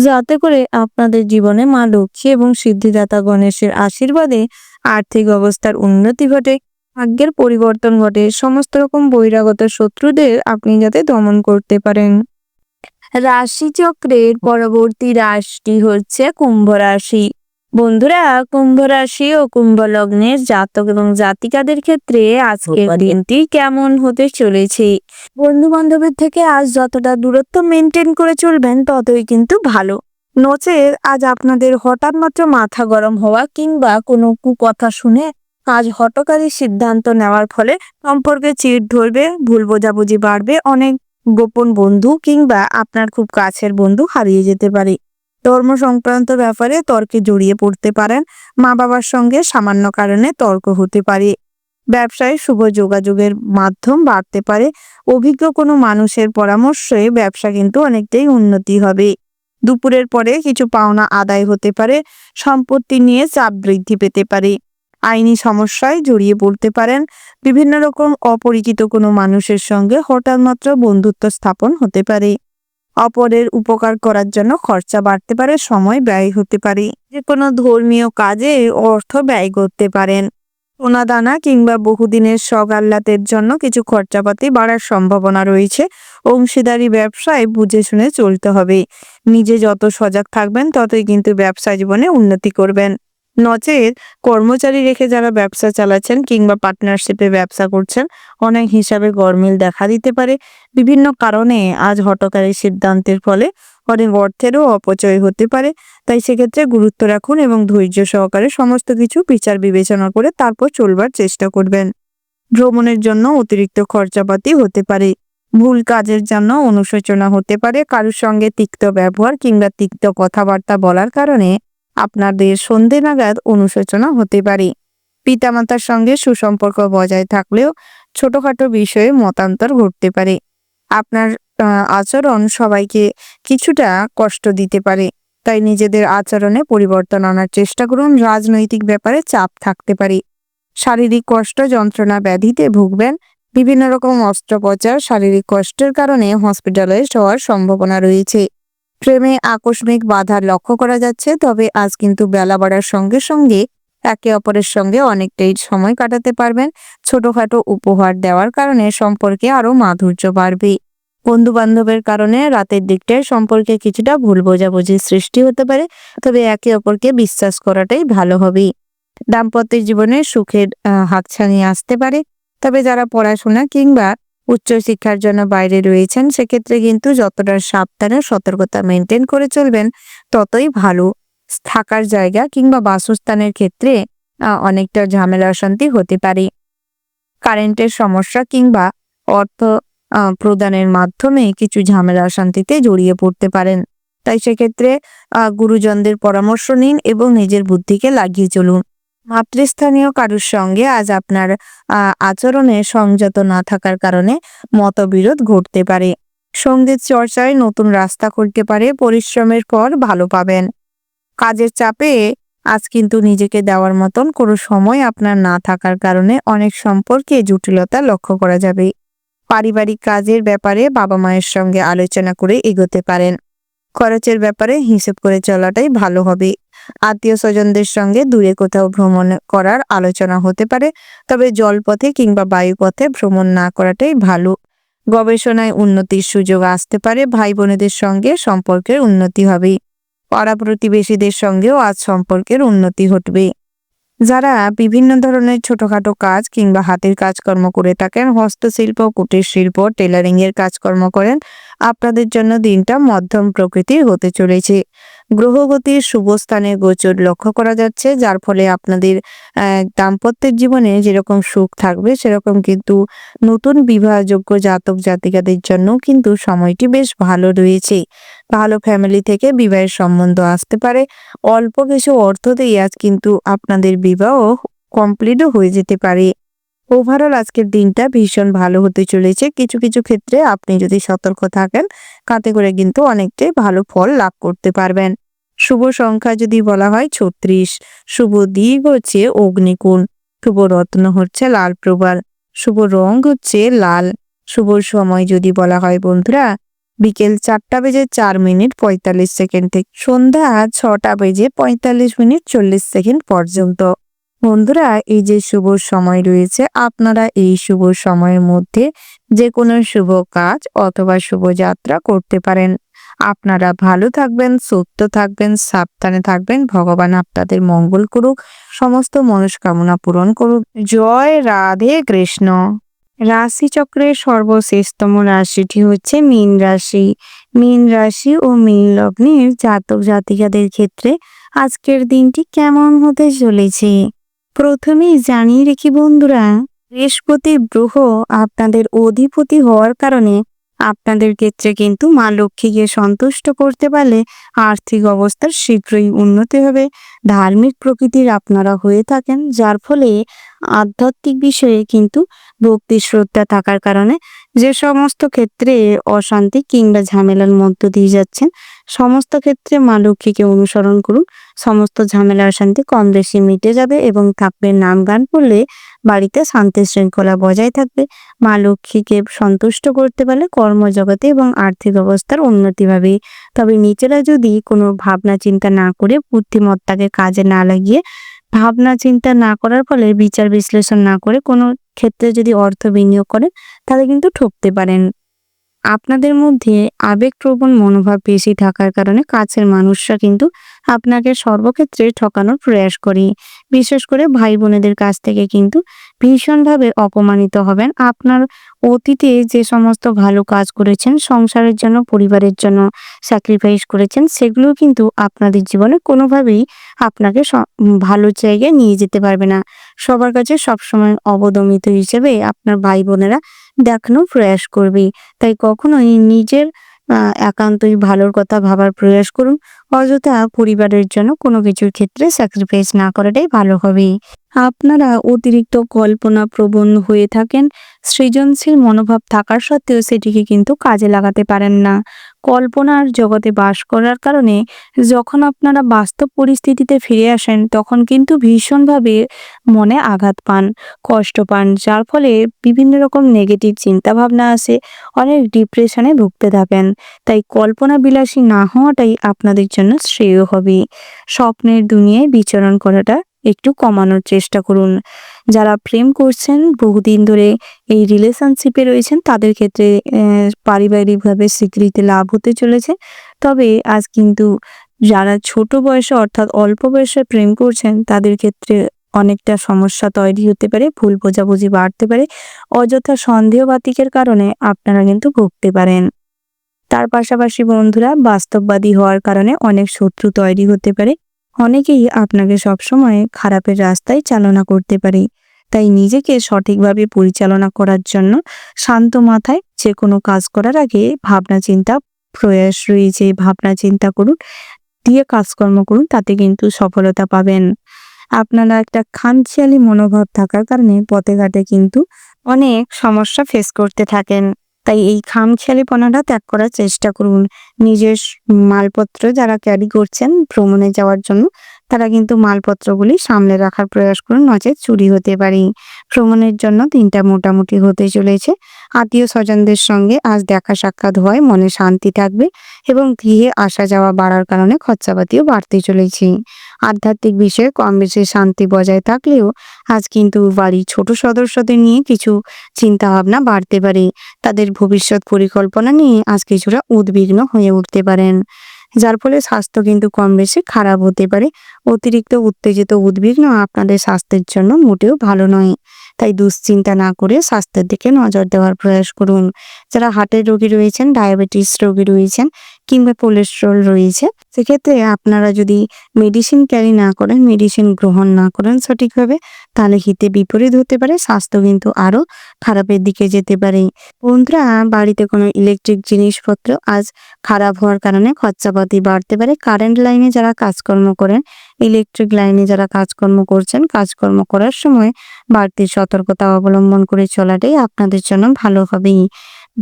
যাতে করে আপনাদের জীবনে মা লক্ষ্মী এবং সিদ্ধিদাতা গণেশের আশীর্বাদে আর্থিক অবস্থার উন্নতি ঘটে, ভাগ্যের পরিবর্তন ঘটে, সমস্ত রকম বহিরাগত শত্রুদের আপনি যাতে দমন করতে পারেন। রাশিচক্রের পরবর্তী রাশিটি হচ্ছে কুম্ভ রাশি। বন্ধুরা, কুম্ভ রাশি ও কুম্ভ লগ্নের জাতক এবং জাতিকাদের ক্ষেত্রে আজকের দিনটি কেমন হতে চলেছে? বন্ধু বান্ধবের থেকে আজ যতটা দূরত্ব মেনটেন করে চলবেন ততই কিন্তু ভালো। নচেৎ আজ আপনাদের হঠাৎ মাত্র মাথা গরম হওয়া কিংবা কোনো কুকথা শুনে আজ হঠকারী সিদ্ধান্ত নেওয়ার ফলে সম্পর্কে চিড় ধরবে, ভুল বোঝাবুঝি বাড়বে, অনেক গোপন বন্ধু কিংবা আপনার খুব কাছের বন্ধু হারিয়ে যেতে পারে। ধর্ম সংক্রান্ত ব্যাপারে তর্কে জড়িয়ে পড়তে পারেন। মা বাবার সঙ্গে সামান্য কারণে তর্ক হতে পারে। ব্যবসায় শুভ যোগাযোগের মাধ্যম বাড়তে পারে। অভিজ্ঞ কোনো মানুষের পরামর্শে ব্যবসা কিন্তু অনেকটাই উন্নতি হবে। দুপুরের পরে কিছু পাওনা আদায় হতে পারে। সম্পত্তি নিয়ে চাপ বৃদ্ধি পেতে পারে। আইনি সমস্যায় জড়িয়ে পড়তে পারেন। বিভিন্ন রকম অপরিচিত কোনো মানুষের সঙ্গে হঠাৎ মাত্র বন্ধুত্ব স্থাপন হতে পারে। অপরের উপকার করার জন্য খরচা বাড়তে পারে, সময় ব্যয় হতে পারে। যে কোনো ধর্মীয় কাজে অর্থ ব্যয় করতে পারেন। সোনা দানা কিংবা বহুদিনের শখ আহ্লাদের জন্য কিছু খরচাপাতি বাড়ার সম্ভাবনা রয়েছে। অংশীদারি ব্যবসায় বুঝে শুনে চলতে হবে। নিজে যত সজাগ থাকবেন ততই কিন্তু ব্যবসা জীবনে উন্নতি করবেন। নচেৎ কর্মচারী রেখে যারা ব্যবসা চালাচ্ছেন কিংবা পার্টনারশিপে ব্যবসা করছেন, অনেক হিসাবে গরমিল দেখা দিতে পারে। বিভিন্ন কারণে আজ হঠকারী সিদ্ধান্তের ফলে অনেক অর্থেরও অপচয় হতে পারে। তাই সেক্ষেত্রে গুরুত্ব রাখুন এবং ধৈর্য সহকারে সমস্ত কিছু বিচার বিবেচনা করে তারপর চলবার চেষ্টা করবেন। ভ্রমণের জন্য অতিরিক্ত খরচাপাতি হতে পারে। ভুল কাজের জন্য অনুশোচনা হতে পারে। কারোর সঙ্গে তিক্ত ব্যবহার কিংবা তিক্ত কথাবার্তা বলার কারণে আপনাদের সন্ধে নাগাদ অনুশোচনা হতে পারে। পিতামাতার সঙ্গে সুসম্পর্ক বজায় থাকলেও ছোটখাটো বিষয়ে মতান্তর ঘটতে পারে। আপনার আচরণ সবাইকে কিছুটা কষ্ট দিতে পারে। তাই নিজেদের আচরণে পরিবর্তন আনার চেষ্টা করুন। রাজনৈতিক ব্যাপারে চাপ থাকতে পারে। শারীরিক কষ্ট, যন্ত্রণা, ব্যাধিতে ভুগবেন। বিভিন্ন রকম অস্ত্রোপচার, শারীরিক কষ্টের কারণে হসপিটালাইজড হওয়ার সম্ভাবনা রয়েছে। প্রেমে আকস্মিক বাধা লক্ষ্য করা যাচ্ছে, তবে আজ কিন্তু বেলা বাড়ার সঙ্গে সঙ্গে একে অপরের সঙ্গে অনেকটাই সময় কাটাতে পারবেন। ছোটখাটো উপহার দেওয়ার কারণে সম্পর্কে আরো মাধুর্য বাড়বে। বন্ধু বান্ধবের কারণে রাতের দিকটায় সম্পর্কে কিছুটা ভুল বোঝাবুঝির সৃষ্টি হতে পারে, তবে একে অপরকে বিশ্বাস করাটাই ভালো হবে। দাম্পত্য জীবনে সুখের হাতছানি আসতে পারে। তবে যারা পড়াশোনা কিংবা উচ্চশিক্ষার জন্য বাইরে রয়েছেন সেক্ষেত্রে কিন্তু যতটা সাবধানে সতর্কতা মেনটেন করে চলবেন ততই ভালো। থাকার জায়গা কিংবা বাসস্থানের ক্ষেত্রে অনেকটা ঝামেলা অশান্তি হতে পারে। কারেন্টের সমস্যা কিংবা অর্থ প্রদানের মাধ্যমে কিছু ঝামেলা অশান্তিতে জড়িয়ে পড়তে পারেন। তাই সেক্ষেত্রে গুরুজনদের পরামর্শ নিন এবং নিজের বুদ্ধিকে লাগিয়ে চলুন। মাতৃস্থানীয় কারোর সঙ্গে আজ আপনার আচরণে সংযত না থাকার কারণে মতবিরোধ ঘটতে পারে। সঙ্গীত চর্চায় নতুন রাস্তা খুলতে পারে। পরিশ্রমের পর ভালো পাবেন। কাজের চাপে আজ কিন্তু নিজেকে দেওয়ার মতন কোনো সময় আপনার না থাকার কারণে অনেক সম্পর্কে জটিলতা লক্ষ্য করা যাবে। পারিবারিক কাজের ব্যাপারে বাবা মায়ের সঙ্গে আলোচনা করে এগোতে পারেন। খরচের ব্যাপারে হিসেব করে চলাটাই ভালো হবে। আত্মীয় স্বজনদের সঙ্গে দূরে কোথাও ভ্রমণ করার আলোচনা হতে পারে, তবে জলপথে কিংবা বায়ুপথে ভ্রমণ না করাটাই ভালো। গবেষণায় উন্নতির সুযোগ আসতে পারে। ভাই বোনেদের সঙ্গে সম্পর্কের উন্নতি হবে। পাড়া প্রতিবেশীদের সঙ্গেও আজ সম্পর্কের উন্নতি ঘটবে। যারা বিভিন্ন ধরনের ছোটখাটো কাজ কিংবা হাতের কাজকর্ম করে থাকেন, হস্তশিল্প, কুটির শিল্প, টেলারিং এর কাজকর্ম করেন, আপনাদের জন্য দিনটা মধ্যম প্রকৃতির হতে চলেছে। গ্রহগতির শুভ স্থানে গোচর লক্ষ্য করা যাচ্ছে, যার ফলে আপনাদের দাম্পত্যের জীবনে যেরকম সুখ থাকবে সেরকম কিন্তু নতুন বিবাহযোগ্য জাতক জাতিকাদের জন্য কিন্তু সময়টি বেশ ভালো রয়েছে। ভালো ফ্যামিলি থেকে বিবাহের সম্বন্ধ আসতে পারে। অল্প কিছু অর্থতেই আজ কিন্তু আপনাদের বিবাহ কমপ্লিটও হয়ে যেতে পারে। ওভারঅল আজকের দিনটা ভীষণ ভালো হতে চলেছে। কিছু কিছু ক্ষেত্রে আপনি যদি সতর্ক থাকেন তাতে করে কিন্তু অনেকটাই ভালো ফল লাভ করতে পারবেন। শুভ সংখ্যা যদি বলা হয় 36, শুভ দিক হচ্ছে অগ্নিকোণ, শুভ রত্ন হচ্ছে লাল প্রবাল, শুভ রং হচ্ছে লাল। শুভ সময় যদি বলা হয় বন্ধুরা বিকেল 4:04:45 থেকে সন্ধ্যা 6:45 পর্যন্ত। বন্ধুরা, এই যে শুভ সময় রয়েছে আপনারা এই শুভ সময়ের মধ্যে যে কোনো শুভ কাজ অথবা শুভ যাত্রা করতে পারেন। আপনারা ভালো থাকবেন, সুস্থ থাকবেন, সাবধানে থাকবেন। ভগবান আপনাদের মঙ্গল করুক, সমস্ত মনস্কামনা পূরণ করুক। জয় রাধে কৃষ্ণ। রাশিচক্রের সর্বশেষতম রাশিটি হচ্ছে মীন রাশি। মীন রাশি ও মীন লগ্নের জাতক জাতিকাদের ক্ষেত্রে আজকের দিনটি কেমন হতে চলেছে প্রথমেই জানিয়ে রেখি বন্ধুরা, বৃহস্পতি গ্রহ আপনাদের অধিপতি হওয়ার কারণে আপনাদের ক্ষেত্রে কিন্তু মা লক্ষ্মীকে সন্তুষ্ট করতে পারলে আর্থিক অবস্থার শীঘ্রই উন্নতি হবে। ধার্মিক প্রকৃতির আপনারা হয়ে থাকেন, যার ফলে আধ্যাত্মিক বিষয়ে কিন্তু ভক্তি শ্রদ্ধা থাকার কারণে যে সমস্ত ক্ষেত্রে অশান্তি কিংবা ঝামেলার মধ্য দিয়ে যাচ্ছেন, সমস্ত ক্ষেত্রে মা লক্ষ্মীকে অনুসরণ করুন। সমস্ত ঝামেলা অশান্তি কম বেশি মিটে যাবে এবং থাকবে নাম গান করলে বাড়িতে শান্তি শৃঙ্খলা বজায় থাকবে। মা লক্ষ্মীকে সন্তুষ্ট করতে পারলে কর্মজগতে এবং আর্থিক অবস্থার উন্নতি হবে। তবে নিজেরা যদি কোনো ভাবনা চিন্তা না করে বুদ্ধিমত্তাকে কাজে না লাগিয়ে ভাবনা চিন্তা না করার ফলে বিচার বিশ্লেষণ না করে কোনো ক্ষেত্রে যদি অর্থ বিনিয়োগ করেন, তাহলে কিন্তু ঠকতে পারেন। আপনাদের মধ্যে আবেগপ্রবণ মনোভাব বেশি থাকার কারণে কাছের মানুষরা কিন্তু আপনাকে সর্বক্ষেত্রে ঠকানোর প্রয়াস করে। বিশেষ করে ভাই বোনেদের কাছ থেকে কিন্তু ভীষণভাবে অপমানিত হবেন। আপনার অতীতে যে সমস্ত ভালো কাজ করেছেন, সংসারের জন্য পরিবারের জন্য স্যাক্রিফাইস করেছেন, সেগুলো কিন্তু আপনাদের জীবনে কোনোভাবেই আপনাকে ভালো জায়গায় নিয়ে যেতে পারবে না। সবার কাছে সবসময় অবদমিত হিসেবে আপনার ভাই বোনেরা দেখানোর প্রয়াস করবে। তাই কখনোই নিজের একান্তই ভালোর কথা ভাবার প্রয়াস করুন। অযথা পরিবারের জন্য কোনো কিছুর ক্ষেত্রে স্যাক্রিফাইস না করাটাই ভালো হবে। আপনারা অতিরিক্ত কল্পনা প্রবণ হয়ে থাকেন। সৃজনশীল মনোভাব থাকার সত্ত্বেও সেটিকে কিন্তু কাজে লাগাতে পারেন না। কল্পনার জগতে বাস করার কারণে যখন আপনারা বাস্তব পরিস্থিতিতে ফিরে আসেন, তখন কিন্তু ভীষণভাবে মনে আঘাত পান, কষ্ট পান, যার ফলে বিভিন্ন রকম নেগেটিভ চিন্তাভাবনা আসে, অনেক ডিপ্রেশনে ভুগতে থাকেন। তাই কল্পনা বিলাসী না হওয়াটাই আপনাদের জন্য শ্রেয় হবে। স্বপ্নের দুনিয়ায় বিচরণ করাটা একটু কমানোর চেষ্টা করুন। যারা প্রেম করছেন, বহুদিন ধরে এই রিলেশনশিপে রয়েছেন, তাদের ক্ষেত্রে পারিবারিকভাবে স্বীকৃতি লাভ হতে চলেছে। তবে আজ কিন্তু যারা ছোট বয়সে অর্থাৎ অল্প বয়সে প্রেম করছেন, তাদের ক্ষেত্রে অনেকটা সমস্যা তৈরি হতে পারে, ভুল বোঝাবুঝি বাড়তে পারে, অযথা সন্দেহবাতিকের কারণে আপনারা কিন্তু ভুগতে পারেন। তার পাশাপাশি বন্ধুরা, বাস্তববাদী হওয়ার কারণে অনেক শত্রু তৈরি হতে পারে। অনেকেই আপনাকে সবসময় খারাপের রাস্তায় চালনা করতে পারে। তাই নিজেকে সঠিকভাবে পরিচালনা করার জন্য শান্ত মাথায় যে কোনো কাজ করার আগে ভাবনা চিন্তা প্রয়াস রয়েছে, ভাবনা চিন্তা করুন, দিয়ে কাজকর্ম করুন, তাতে কিন্তু সফলতা পাবেন। আপনারা একটা খামখেয়ালি মনোভাব থাকার কারণে পথে ঘাটে কিন্তু অনেক সমস্যা ফেস করতে থাকেন। তাই এই খামখেয়ালিপনাটা ত্যাগ করার চেষ্টা করুন। নিজের মালপত্র যারা ক্যারি করছেন ভ্রমণে যাওয়ার জন্য, তারা কিন্তু মালপত্রগুলি সামলে রাখার প্রয়াস করুন, নচেত চুরি হতে পারে। ভ্রমণের জন্য দিনটা মোটামুটি হতে চলেছে। আত্মীয় স্বজনদের সঙ্গে আজ দেখা সাক্ষাৎ হওয়ায় মনে শান্তি থাকবে এবং গৃহে আসা যাওয়া বাড়ার কারণে খরচাপাতিও বাড়তে চলেছে। আধ্যাত্মিক বিষয়ে কম বেশি শান্তি বজায় থাকলেও আজ কিন্তু বাড়ির ছোট সদস্যদের নিয়ে কিছু চিন্তাভাবনা বাড়তে পারে। তাদের ভবিষ্যৎ পরিকল্পনা নিয়ে আজ কিছুটা উদ্বিগ্ন হয়ে উঠতে পারেন, যার ফলে স্বাস্থ্য কিন্তু কম বেশি খারাপ হতে পারে। অতিরিক্ত উত্তেজিত উদ্বিগ্ন আপনাদের স্বাস্থ্যের জন্য মোটেও ভালো নয়। তাই দুশ্চিন্তা না করে স্বাস্থ্যের দিকে নজর দেওয়ার প্রয়াস করুন। যারা হার্টের রোগী রয়েছেন, ডায়াবেটিস রোগী রয়েছেন কিংবা কোলেস্ট্রল রয়েছে, সেক্ষেত্রে আপনারা যদি মেডিসিন ক্যারি না করেন, মেডিসিন গ্রহণ না করেন সঠিকভাবে, তাহলে হিতে বিপরীত হতে পারে। স্বাস্থ্য কিন্তু আরো খারাপের দিকে যেতে পারে। বন্ধুরা, বাড়িতে কোনো ইলেকট্রিক জিনিসপত্র আজ খারাপ হওয়ার কারণে খরচাপাতি বাড়তে পারে। কারেন্ট লাইনে যারা কাজকর্ম করেন, ইলেকট্রিক লাইনে যারা কাজকর্ম করছেন, কাজকর্ম করার সময় বাড়তি সতর্কতা অবলম্বন করে চলাটাই আপনাদের জন্য ভালো হবে।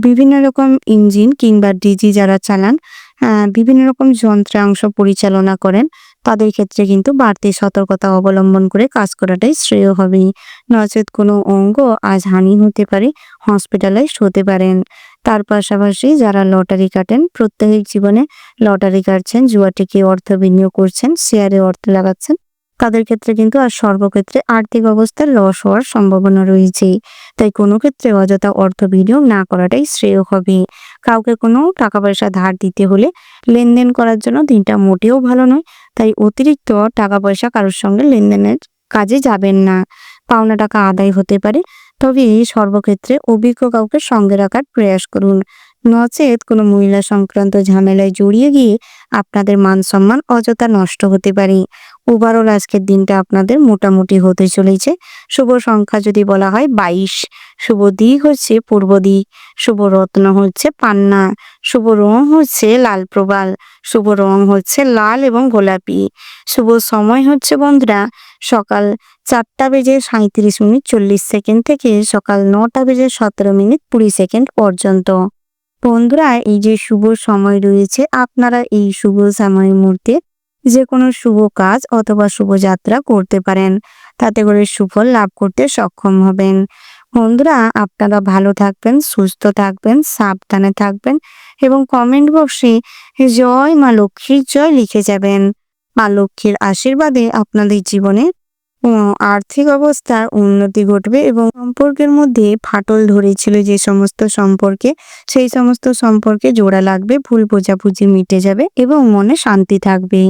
বিভিন্ন রকম ইঞ্জিন কিংবা ডিজি যারা চালান, বিভিন্ন রকম যন্ত্রাংশ পরিচালনা করেন, তাদের ক্ষেত্রে কিন্তু বাড়তি সতর্কতা অবলম্বন করে কাজ করাটাই শ্রেয় হবে। নচেত কোনো অঙ্গ আজ হানি হতে পারে, হসপিটালাইজড হতে পারেন। তার পাশাপাশি যারা লটারি কাটেন, প্রত্যেক জীবনে লটারি কাটছেন, জুয়া টিকে অর্থ বিনিয়োগ করছেন, শেয়ারে অর্থ লাগাচ্ছেন, তাদের ক্ষেত্রে কিন্তু আর সর্বক্ষেত্রে আর্থিক অবস্থার লস হওয়ার সম্ভাবনা রয়েছে। তাই কোনো ক্ষেত্রে অযথা অর্থ বিনিয়োগ না করাটাই শ্রেয় হবে। কাউকে কোনো টাকা পয়সা ধার দিতে হলে লেনদেন করার জন্য দিনটা মোটেও ভালো নয়। তাই অতিরিক্ত টাকা পয়সা কারোর সঙ্গে লেনদেনের কাজে যাবেন না। পাওনা টাকা আদায় হতে পারে, তবে সর্বক্ষেত্রে অভিজ্ঞ কাউকে সঙ্গে রাখার প্রয়াস করুন। নচেত কোনো মহিলা সংক্রান্ত ঝামেলায় জড়িয়ে গিয়ে আপনাদের মান সম্মান অযথা নষ্ট হতে পারে। ওভারঅল আজকের দিনটা আপনাদের মোটামুটি হতে চলেছে। শুভ সংখ্যা যদি বলা হয় 22, শুভ দিক হচ্ছে পূর্ব দিক, শুভ রত্ন হচ্ছে পান্না, শুভ রং হচ্ছে লাল প্রবাল, শুভ রং হচ্ছে লাল এবং গোলাপি, শুভ সময় হচ্ছে বন্ধুরা সকাল 4:37:40 থেকে সকাল 9:17:20 পর্যন্ত। বন্ধুরা, এই যে শুভ সময় রয়েছে, আপনারা এই শুভ সময় মুহূর্তে যে কোনো শুভ কাজ অথবা শুভযাত্রা করতে পারেন, তাতে করে সুফল লাভ করতে সক্ষম হবেন। বন্ধুরা, আপনারা ভালো থাকবেন, সুস্থ থাকবেন, সাবধানে থাকবেন এবং কমেন্ট বক্সে জয় মা লক্ষ্মীর জয় লিখে যাবেন। মা লক্ষ্মীর আশীর্বাদে আপনাদের জীবনে আর্থিক অবস্থার উন্নতি ঘটবে এবং সম্পর্কের মধ্যে ফাটল ধরেছিল যে সমস্ত সম্পর্কে, সেই সমস্ত সম্পর্কে জোড়া লাগবে, ভুল বোঝাবুঝি মিটে যাবে এবং মনে শান্তি থাকবে।